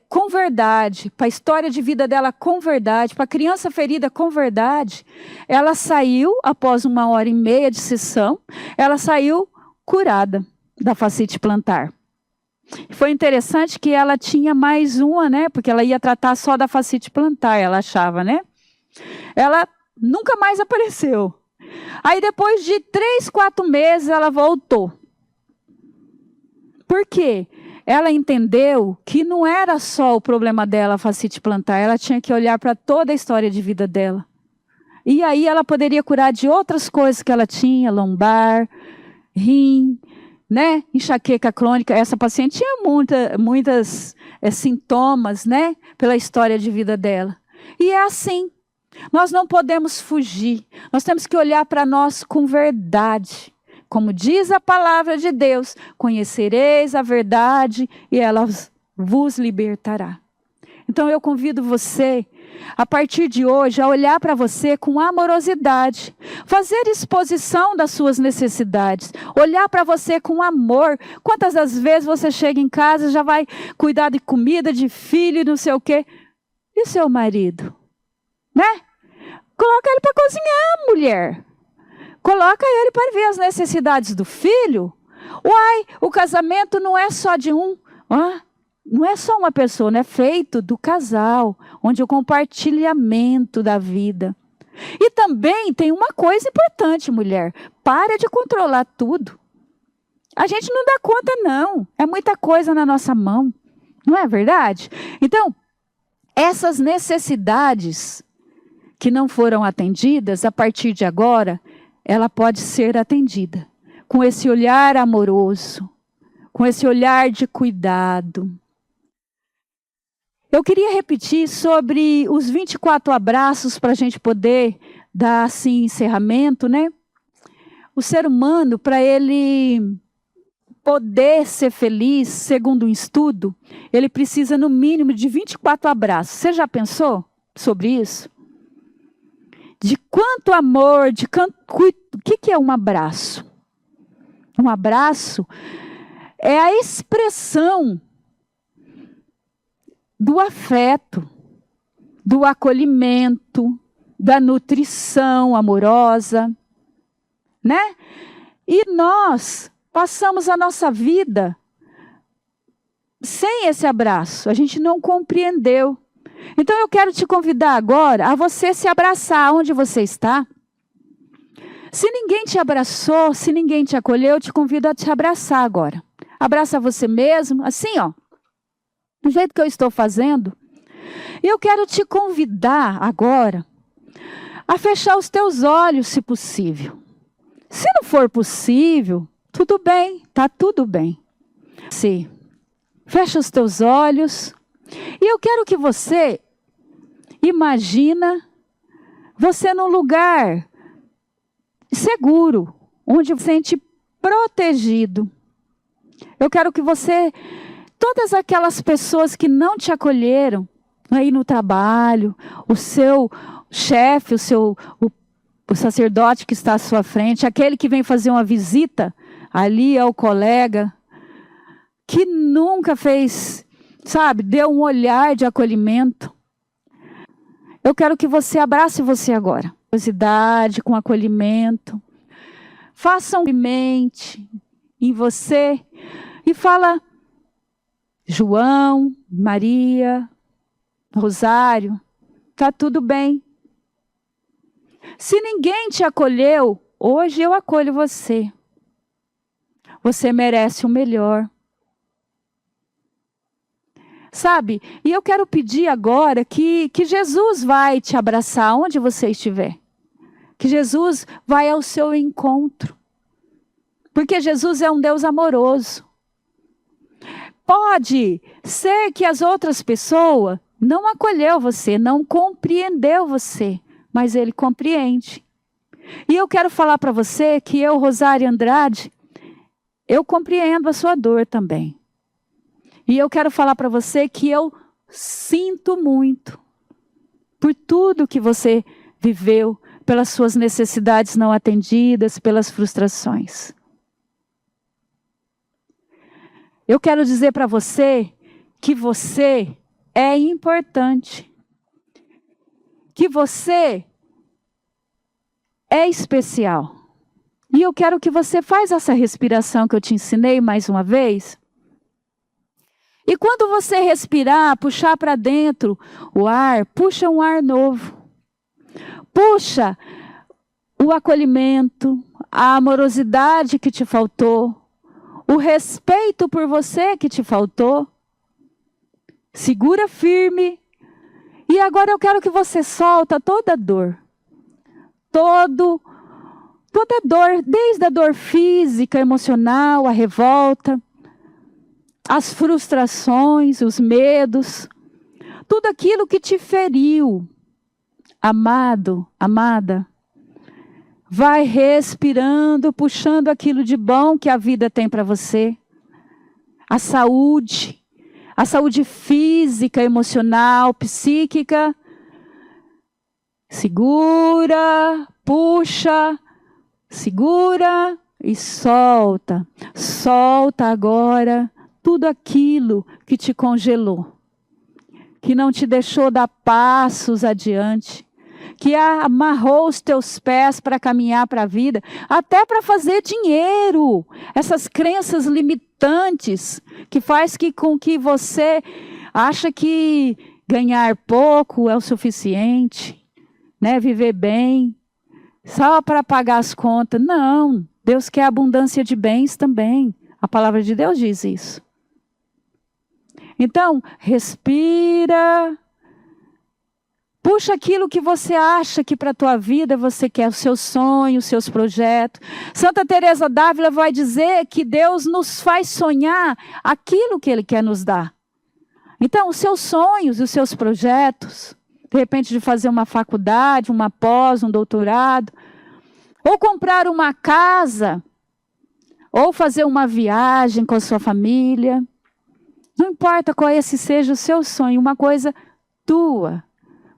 com verdade, para a história de vida dela com verdade, para a criança ferida com verdade, ela saiu, após 1h30 de sessão, ela saiu curada da fascite plantar. Foi interessante que ela tinha mais uma, né? Porque ela ia tratar só da fascite plantar, ela achava, né? Ela nunca mais apareceu. Aí depois de 3, 4 meses, ela voltou. Por quê? Ela entendeu que não era só o problema dela, a fascite plantar, ela tinha que olhar para toda a história de vida dela. E aí ela poderia curar de outras coisas que ela tinha, lombar, rim, né? Enxaqueca crônica. Essa paciente tinha muitas sintomas, né? Pela história de vida dela. E é assim. Nós não podemos fugir. Nós temos que olhar para nós com verdade. Como diz a palavra de Deus, conhecereis a verdade e ela vos libertará. Então eu convido você, a partir de hoje, a olhar para você com amorosidade, fazer exposição das suas necessidades, olhar para você com amor. Quantas das vezes você chega em casa e já vai cuidar de comida, de filho, não sei o quê. E seu marido? Né? Coloca ele para cozinhar, mulher. Coloca ele para ver as necessidades do filho. Uai, o casamento não é só de um. Não é só uma pessoa, é feito do casal, onde o compartilhamento da vida. E também tem uma coisa importante, mulher. Para de controlar tudo. A gente não dá conta, não. É muita coisa na nossa mão. Não é verdade? Então, essas necessidades que não foram atendidas, a partir de agora, ela pode ser atendida. Com esse olhar amoroso, com esse olhar de cuidado. Eu queria repetir sobre os 24 abraços para a gente poder dar assim encerramento, né? O ser humano, para ele poder ser feliz, segundo um estudo, ele precisa no mínimo de 24 abraços. Você já pensou sobre isso? De quanto amor, o que é um abraço? Um abraço é a expressão do afeto, do acolhimento, da nutrição amorosa, né? E nós passamos a nossa vida sem esse abraço, a gente não compreendeu. Então eu quero te convidar agora a você se abraçar onde você está. Se ninguém te abraçou, se ninguém te acolheu, eu te convido a te abraçar agora. Abraça você mesmo, assim ó, do jeito que eu estou fazendo. E eu quero te convidar agora a fechar os teus olhos, se possível. Se não for possível, tudo bem, tá tudo bem. Sim. Fecha os teus olhos. E eu quero que você imagina você num lugar seguro, onde você se sente protegido. Eu quero que você, todas aquelas pessoas que não te acolheram aí no trabalho, o seu chefe, o sacerdote que está à sua frente, aquele que vem fazer uma visita ali ao colega, que nunca fez, sabe, deu um olhar de acolhimento. Eu quero que você abrace você agora. Curiosidade, com acolhimento. Faça um mente em você e fala: João, Maria, Rosário, tá tudo bem. Se ninguém te acolheu, hoje eu acolho você. Você merece o melhor. Sabe? E eu quero pedir agora que Jesus vai te abraçar onde você estiver. Que Jesus vai ao seu encontro. Porque Jesus é um Deus amoroso. Pode ser que as outras pessoas não acolheu você, não compreendeu você, mas Ele compreende. E eu quero falar para você que eu, Rosário Andrade, eu compreendo a sua dor também. E eu quero falar para você que eu sinto muito por tudo que você viveu, pelas suas necessidades não atendidas, pelas frustrações. Eu quero dizer para você que você é importante, que você é especial. E eu quero que você faça essa respiração que eu te ensinei mais uma vez. E quando você respirar, puxar para dentro o ar, puxa um ar novo. Puxa o acolhimento, a amorosidade que te faltou, o respeito por você que te faltou. Segura firme. E agora eu quero que você solta toda a dor. Toda dor, desde a dor física, emocional, a revolta, as frustrações, os medos, tudo aquilo que te feriu, Amado, amada, vai respirando, puxando aquilo de bom que a vida tem para você. A saúde física, emocional, psíquica. Segura, puxa, segura e solta. Solta agora tudo aquilo que te congelou, que não te deixou dar passos adiante, que amarrou os teus pés para caminhar para a vida, até para fazer dinheiro. Essas crenças limitantes que faz com que você acha que ganhar pouco é o suficiente, né? Viver bem, só para pagar as contas. Não, Deus quer abundância de bens também. A palavra de Deus diz isso. Então, respira. Puxa aquilo que você acha que para a tua vida você quer, os seus sonhos, os seus projetos. Santa Teresa d'Ávila vai dizer que Deus nos faz sonhar aquilo que Ele quer nos dar. Então, os seus sonhos, os seus projetos, de repente de fazer uma faculdade, uma pós, um doutorado, ou comprar uma casa, ou fazer uma viagem com a sua família. Não importa qual esse seja o seu sonho, uma coisa tua.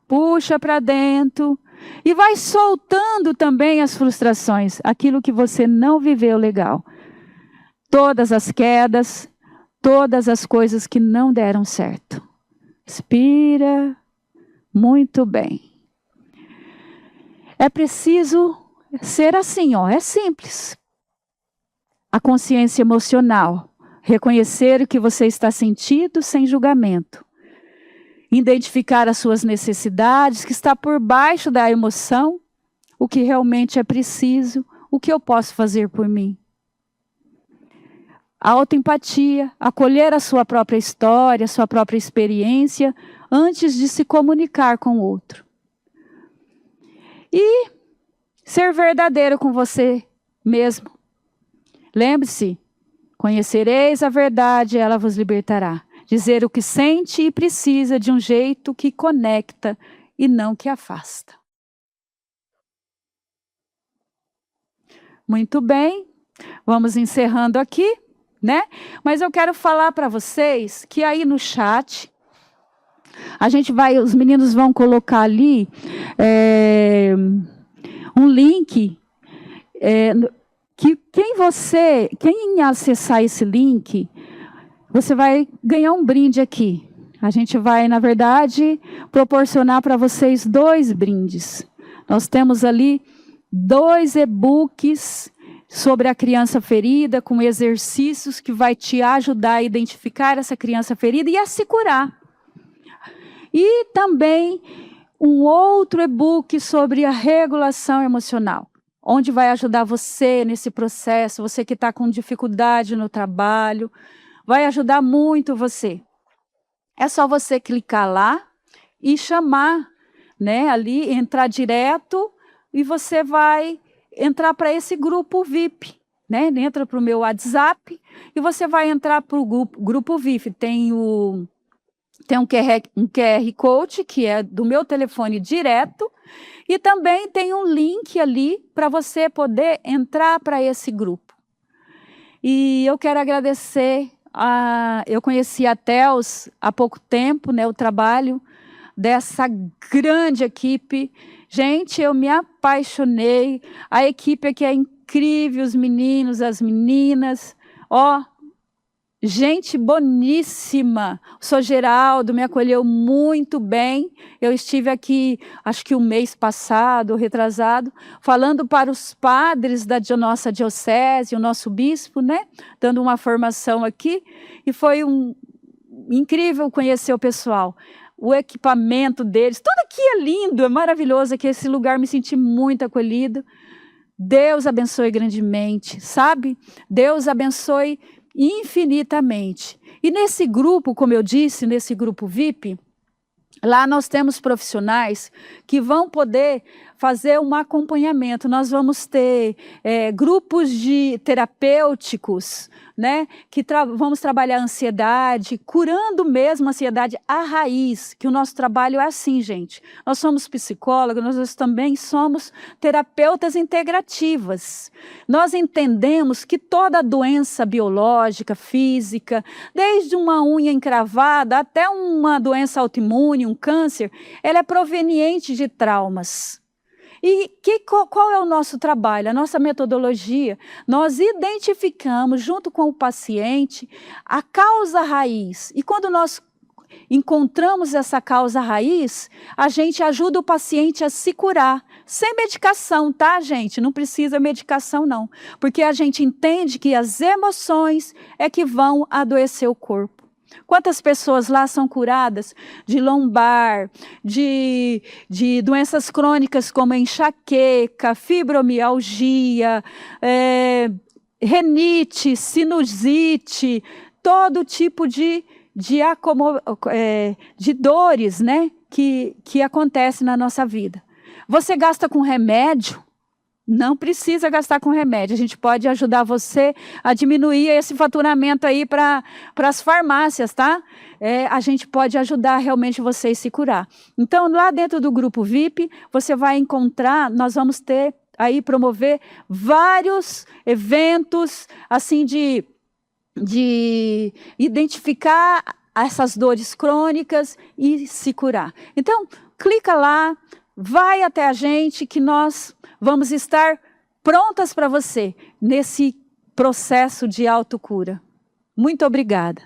Puxa para dentro e vai soltando também as frustrações, aquilo que você não viveu legal. Todas as quedas, todas as coisas que não deram certo. Respira, muito bem. É preciso ser assim, ó, é simples. A consciência emocional, reconhecer o que você está sentindo sem julgamento. Identificar as suas necessidades, que está por baixo da emoção, o que realmente é preciso, o que eu posso fazer por mim. A autoempatia, acolher a sua própria história, a sua própria experiência, antes de se comunicar com o outro. E ser verdadeiro com você mesmo. Lembre-se, conhecereis a verdade, ela vos libertará. Dizer o que sente e precisa de um jeito que conecta e não que afasta. Muito bem, vamos encerrando aqui, né? Mas eu quero falar para vocês que aí no chat, os meninos vão colocar ali um link, que quem acessar esse link, você vai ganhar um brinde aqui. A gente vai, na verdade, proporcionar para vocês 2 brindes. Nós temos ali 2 e-books sobre a criança ferida, com exercícios que vai te ajudar a identificar essa criança ferida e a se curar. E também um outro e-book sobre a regulação emocional, onde vai ajudar você nesse processo, você que está com dificuldade no trabalho, vai ajudar muito você. É só você clicar lá e chamar, né, ali, entrar direto, e você vai entrar para esse grupo VIP, né? Entra para o meu WhatsApp e você vai entrar para o grupo VIP. Tem um QR Code, que é do meu telefone direto, e também tem um link ali para você poder entrar para esse grupo. E eu quero agradecer, eu conheci a Tels há pouco tempo, né, o trabalho dessa grande equipe. Gente, eu me apaixonei. A equipe aqui é incrível, os meninos, as meninas. Ó, gente boníssima. O Sr. Geraldo me acolheu muito bem. Eu estive aqui, acho que o mês passado, retrasado, falando para os padres da nossa diocese, o nosso bispo, né? Dando uma formação aqui. E foi incrível conhecer o pessoal. O equipamento deles, tudo aqui é lindo, é maravilhoso aqui, esse lugar, me senti muito acolhido. Deus abençoe grandemente, sabe? Deus abençoe infinitamente. E nesse grupo, como eu disse, nesse grupo VIP, lá nós temos profissionais que vão poder fazer um acompanhamento. Nós vamos ter grupos terapêuticos, né, que vamos trabalhar a ansiedade, curando mesmo a ansiedade à raiz, que o nosso trabalho é assim, gente. Nós somos psicólogos, nós também somos terapeutas integrativas. Nós entendemos que toda doença biológica, física, desde uma unha encravada até uma doença autoimune, um câncer, ela é proveniente de traumas. E qual é o nosso trabalho, a nossa metodologia? Nós identificamos, junto com o paciente, a causa raiz. E quando nós encontramos essa causa raiz, a gente ajuda o paciente a se curar. Sem medicação, tá, gente? Não precisa medicação, não. Porque a gente entende que as emoções é que vão adoecer o corpo. Quantas pessoas lá são curadas de lombar, de doenças crônicas como enxaqueca, fibromialgia, renite, sinusite, todo tipo de dores, né, que acontecem na nossa vida. Você gasta com remédio? Não precisa gastar com remédio, a gente pode ajudar você a diminuir esse faturamento aí para as farmácias, tá? A gente pode ajudar realmente você a se curar. Então, lá dentro do grupo VIP, você vai encontrar, nós vamos ter aí, promover vários eventos, assim, de identificar essas dores crônicas e se curar. Então, clica lá, vai até a gente que nós vamos estar prontas para você nesse processo de autocura. Muito obrigada.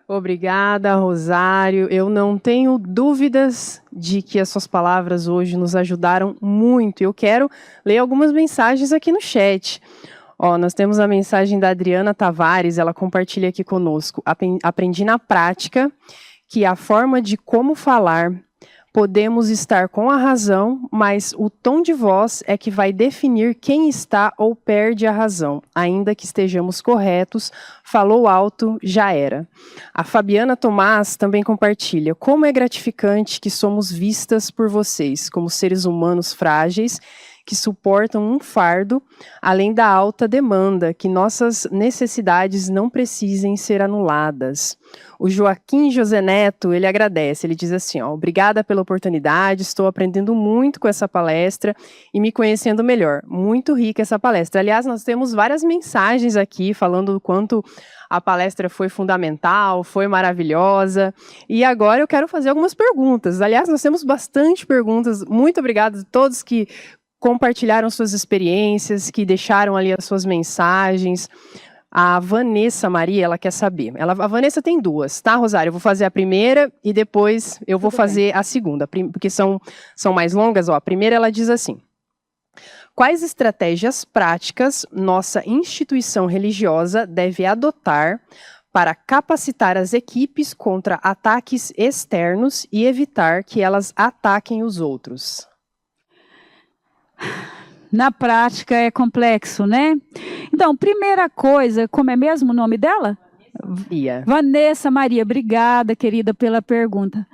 Obrigada, Rosário. Eu não tenho dúvidas de que as suas palavras hoje nos ajudaram muito. Eu quero ler algumas mensagens aqui no chat. Nós temos a mensagem da Adriana Tavares, ela compartilha aqui conosco. Aprendi na prática que a forma de como falar, podemos estar com a razão, mas o tom de voz é que vai definir quem está ou perde a razão. Ainda que estejamos corretos, falou alto, já era. A Fabiana Tomás também compartilha. Como é gratificante que somos vistas por vocês, como seres humanos frágeis, que suportam um fardo, além da alta demanda, que nossas necessidades não precisem ser anuladas. O Joaquim José Neto, ele agradece, ele diz assim, obrigada pela oportunidade, estou aprendendo muito com essa palestra e me conhecendo melhor. Muito rica essa palestra. Aliás, nós temos várias mensagens aqui falando do quanto a palestra foi fundamental, foi maravilhosa. E agora eu quero fazer algumas perguntas. Aliás, nós temos bastante perguntas. Muito obrigada a todos que compartilharam suas experiências, que deixaram ali as suas mensagens. A Vanessa Maria, ela quer saber. A Vanessa tem duas, tá, Rosário? Eu vou fazer a primeira e depois eu vou fazer a segunda, porque são mais longas. A primeira, ela diz assim: quais estratégias práticas nossa instituição religiosa deve adotar para capacitar as equipes contra ataques externos e evitar que elas ataquem os outros? Na prática é complexo, né? Então, primeira coisa, como é mesmo o nome dela? Maria. Vanessa Maria, obrigada, querida, pela pergunta.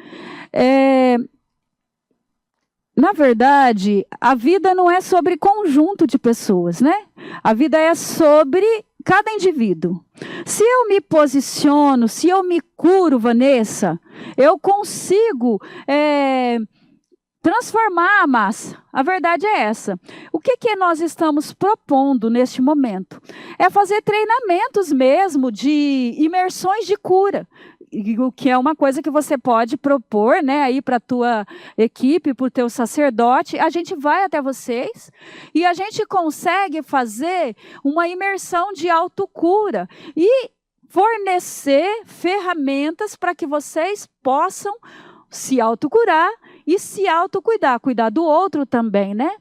Na verdade, a vida não é sobre conjunto de pessoas, né? A vida é sobre cada indivíduo. Se eu me posiciono, se eu me curo, Vanessa, eu consigo transformar a massa. A verdade é essa. O que nós estamos propondo neste momento? É fazer treinamentos mesmo de imersões de cura, o que é uma coisa que você pode propor, né, aí para a tua equipe, para o teu sacerdote. A gente vai até vocês e a gente consegue fazer uma imersão de autocura e fornecer ferramentas para que vocês possam se autocurar e se autocuidar, cuidar do outro também, né?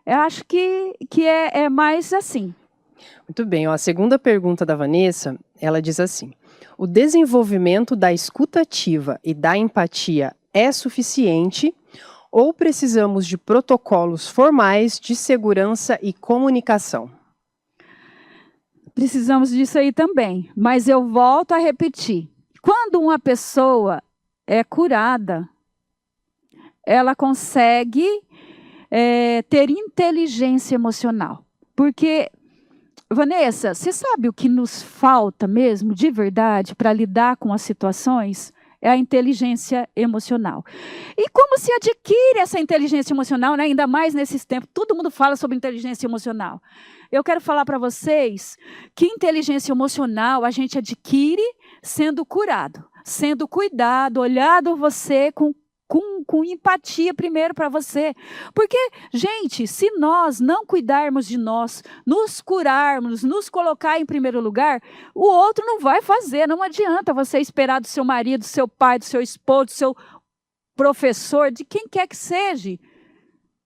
Eu acho que é mais assim. Muito bem, a segunda pergunta da Vanessa, ela diz assim: o desenvolvimento da escuta ativa e da empatia é suficiente ou precisamos de protocolos formais de segurança e comunicação? Precisamos disso aí também, mas eu volto a repetir. Quando uma pessoa é curada, ela consegue ter inteligência emocional. Porque, Vanessa, você sabe o que nos falta mesmo, de verdade, para lidar com as situações? É a inteligência emocional. E como se adquire essa inteligência emocional, né? Ainda mais nesses tempos? Todo mundo fala sobre inteligência emocional. Eu quero falar para vocês que inteligência emocional a gente adquire sendo curado, sendo cuidado, olhado você com empatia primeiro para você. Porque, gente, se nós não cuidarmos de nós, nos curarmos, nos colocar em primeiro lugar, o outro não vai fazer. Não adianta você esperar do seu marido, do seu pai, do seu esposo, do seu professor, de quem quer que seja.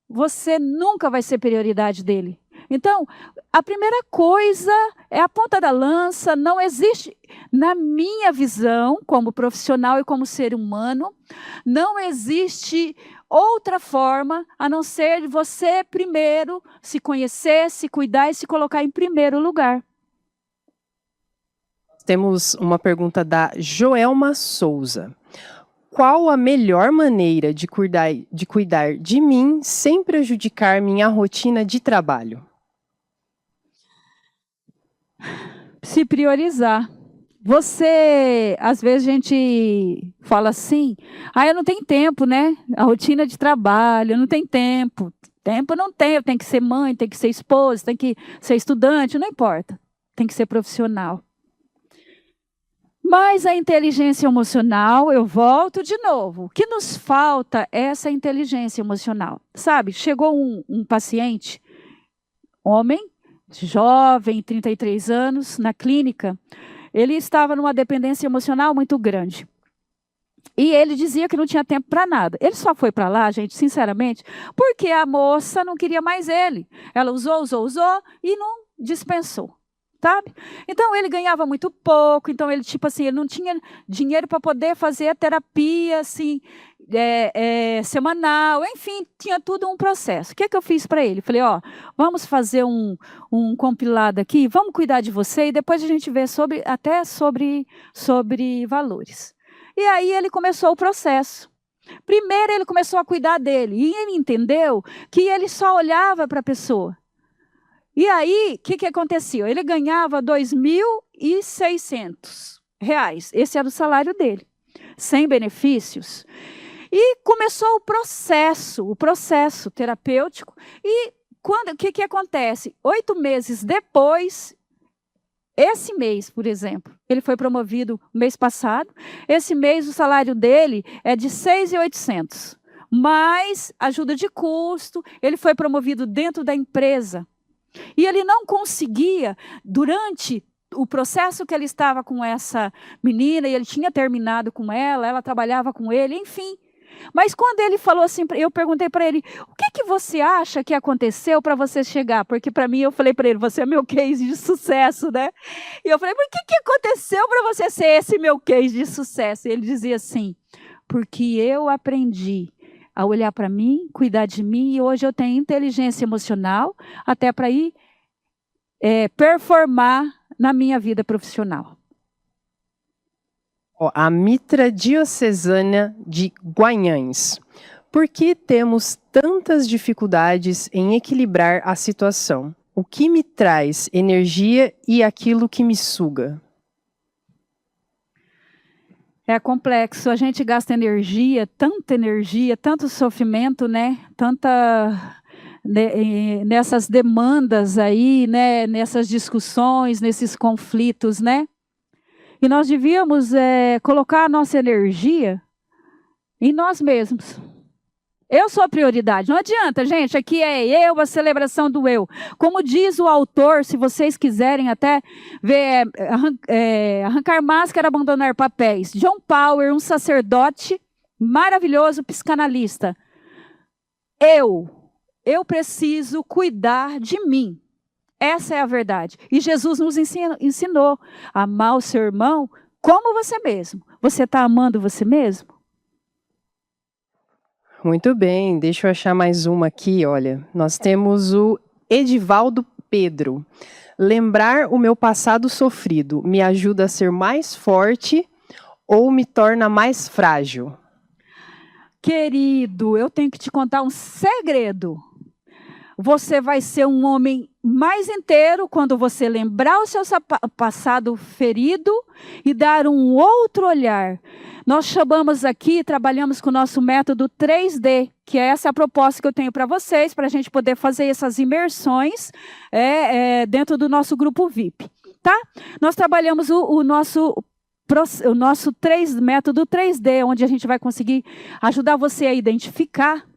Você nunca vai ser prioridade dele. Então, a primeira coisa é a ponta da lança. Não existe, na minha visão, como profissional e como ser humano, não existe outra forma a não ser você primeiro se conhecer, se cuidar e se colocar em primeiro lugar. Temos uma pergunta da Joelma Souza. Qual a melhor maneira de cuidar de mim sem prejudicar minha rotina de trabalho? Se priorizar. Você, às vezes a gente fala assim, eu não tenho tempo, né? A rotina de trabalho, eu não tenho tempo. Tempo eu não tenho, tem que ser mãe, tem que ser esposa, tem que ser estudante, não importa. Tem que ser profissional. Mas a inteligência emocional, eu volto de novo. O que nos falta é essa inteligência emocional. Sabe, chegou um paciente, homem, jovem, 33 anos, na clínica. Ele estava numa dependência emocional muito grande. E ele dizia que não tinha tempo para nada. Ele só foi para lá, gente, sinceramente, porque a moça não queria mais ele. Ela usou e não dispensou. Sabe? Então, ele ganhava muito pouco. Então, ele, ele não tinha dinheiro para poder fazer a terapia, assim, semanal. Enfim, tinha tudo um processo. O que eu fiz para ele? Falei, vamos fazer um compilado aqui, vamos cuidar de você e depois a gente vê até sobre valores. E aí, ele começou o processo. Primeiro, ele começou a cuidar dele. E ele entendeu que ele só olhava para a pessoa. E aí, o que aconteceu? Ele ganhava R$ 2.600. Esse era o salário dele, sem benefícios. E começou o processo terapêutico. E o que acontece? 8 meses depois, esse mês, por exemplo, ele foi promovido no mês passado. Esse mês, o salário dele é de R$ 6.800. Mais ajuda de custo, ele foi promovido dentro da empresa. E ele não conseguia, durante o processo que ele estava com essa menina, e ele tinha terminado com ela trabalhava com ele, enfim. Mas quando ele falou assim, eu perguntei para ele, o que você acha que aconteceu para você chegar? Porque para mim, eu falei para ele, você é meu case de sucesso, né? E eu falei, mas o que aconteceu para você ser esse meu case de sucesso? E ele dizia assim, porque eu aprendi a olhar para mim, cuidar de mim, e hoje eu tenho inteligência emocional até para ir performar na minha vida profissional. A Mitra Diocesana de Guanhães. Por que temos tantas dificuldades em equilibrar a situação? O que me traz energia e aquilo que me suga? É complexo, a gente gasta energia, tanto sofrimento, né? Nessas demandas aí, né? Nessas discussões, nesses conflitos, né? E nós devíamos colocar a nossa energia em nós mesmos. Eu sou a prioridade. Não adianta, gente. Aqui é eu, a celebração do eu. Como diz o autor, se vocês quiserem até ver, arrancar máscara, abandonar papéis. John Power, um sacerdote maravilhoso, psicanalista. Eu preciso cuidar de mim. Essa é a verdade. E Jesus nos ensinou a amar o seu irmão como você mesmo. Você está amando você mesmo? Muito bem, deixa eu achar mais uma aqui, olha. Nós temos o Edivaldo Pedro. Lembrar o meu passado sofrido me ajuda a ser mais forte ou me torna mais frágil? Querido, eu tenho que te contar um segredo. Você vai ser um homem mais inteiro quando você lembrar o seu passado ferido e dar um outro olhar. Nós chamamos aqui, trabalhamos com o nosso método 3D, que é essa a proposta que eu tenho para vocês, para a gente poder fazer essas imersões dentro do nosso grupo VIP. Tá? Nós trabalhamos o nosso método 3D, onde a gente vai conseguir ajudar você a identificar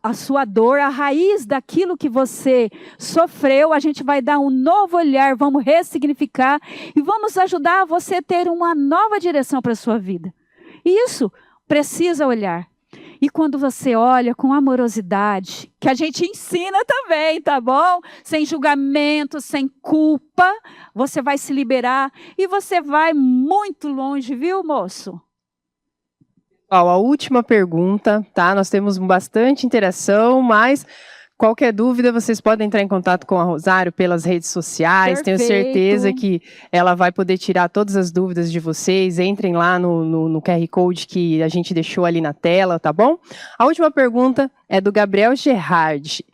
a sua dor, a raiz daquilo que você sofreu. A gente vai dar um novo olhar, vamos ressignificar e vamos ajudar você a ter uma nova direção para a sua vida. E isso precisa olhar. E quando você olha com amorosidade, que a gente ensina também, tá bom? Sem julgamento, sem culpa, você vai se liberar e você vai muito longe, viu, moço? A última pergunta, tá? Nós temos bastante interação, mas qualquer dúvida, vocês podem entrar em contato com a Rosário pelas redes sociais. Perfeito. Tenho certeza que ela vai poder tirar todas as dúvidas de vocês. Entrem lá no QR Code que a gente deixou ali na tela, tá bom? A última pergunta é do Gabriel Gerard.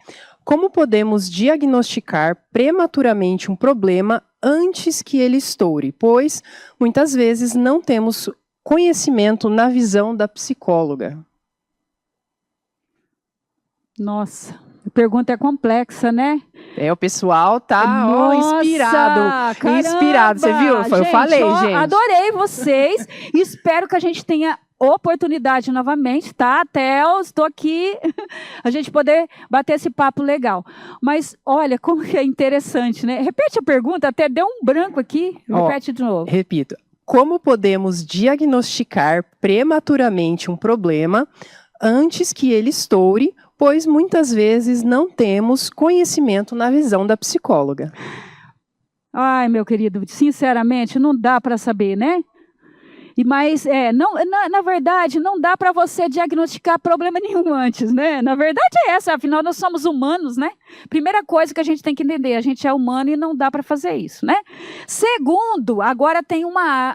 Como podemos diagnosticar prematuramente um problema antes que ele estoure? Pois, muitas vezes, não temos conhecimento na visão da psicóloga. Nossa, a pergunta é complexa, né? O pessoal tá inspirado. Caramba! Inspirado, você viu? Eu falei, gente. Adorei vocês. Espero que a gente tenha oportunidade novamente, tá? Estou aqui, a gente poder bater esse papo legal. Mas, olha, como que é interessante, né? Repete a pergunta, até deu um branco aqui. Repete de novo. Repito. Como podemos diagnosticar prematuramente um problema antes que ele estoure, pois muitas vezes não temos conhecimento na visão da psicóloga? Ai, meu querido, sinceramente, não dá para saber, né? Mas, na verdade, não dá para você diagnosticar problema nenhum antes, né? Na verdade é essa, afinal nós somos humanos, né? Primeira coisa que a gente tem que entender, a gente é humano e não dá para fazer isso, né? Segundo, agora tem uma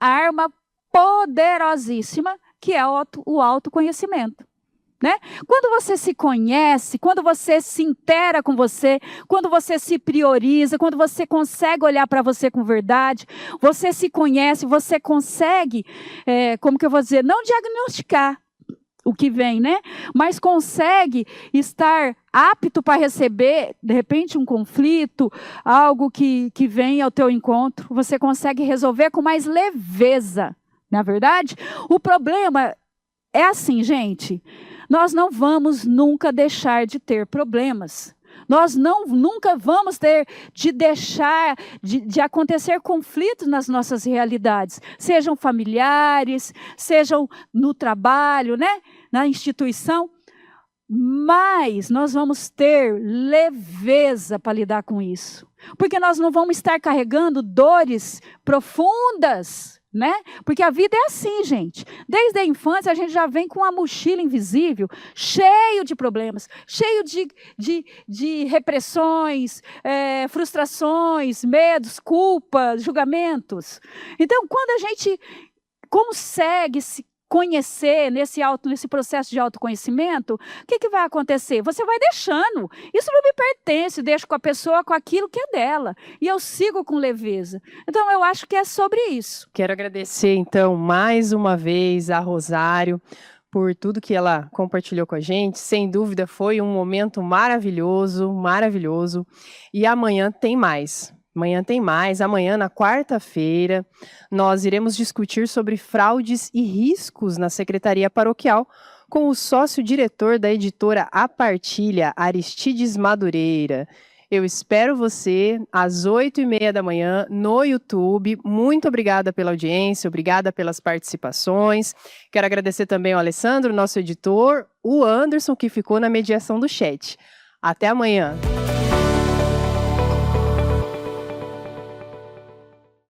arma poderosíssima, que é o autoconhecimento. Né? Quando você se conhece, quando você se intera com você, quando você se prioriza, quando você consegue olhar para você com verdade, você se conhece, você consegue, como que eu vou dizer, não diagnosticar o que vem, né? Mas consegue estar apto para receber, de repente, um conflito, algo que vem ao teu encontro, você consegue resolver com mais leveza, não é verdade? O problema é assim, gente. Nós não vamos nunca deixar de ter problemas. Nós nunca vamos deixar de acontecer conflitos nas nossas realidades. Sejam familiares, sejam no trabalho, né? Na instituição. Mas nós vamos ter leveza para lidar com isso. Porque nós não vamos estar carregando dores profundas, né? Porque a vida é assim, gente. Desde a infância a gente já vem com uma mochila invisível, cheio de problemas, cheio de repressões, frustrações, medos, culpas, julgamentos. Então, quando a gente consegue se conhecer nesse processo de autoconhecimento, o que vai acontecer? Você vai deixando. Isso não me pertence, deixo com a pessoa, com aquilo que é dela. E eu sigo com leveza. Então, eu acho que é sobre isso. Quero agradecer, então, mais uma vez a Rosário por tudo que ela compartilhou com a gente. Sem dúvida, foi um momento maravilhoso, maravilhoso. E amanhã tem mais. Amanhã, na quarta-feira, nós iremos discutir sobre fraudes e riscos na Secretaria Paroquial com o sócio-diretor da editora A Partilha, Aristides Madureira. Eu espero você às 8h30 da manhã no YouTube. Muito obrigada pela audiência, obrigada pelas participações. Quero agradecer também ao Alessandro, nosso editor, o Anderson, que ficou na mediação do chat. Até amanhã.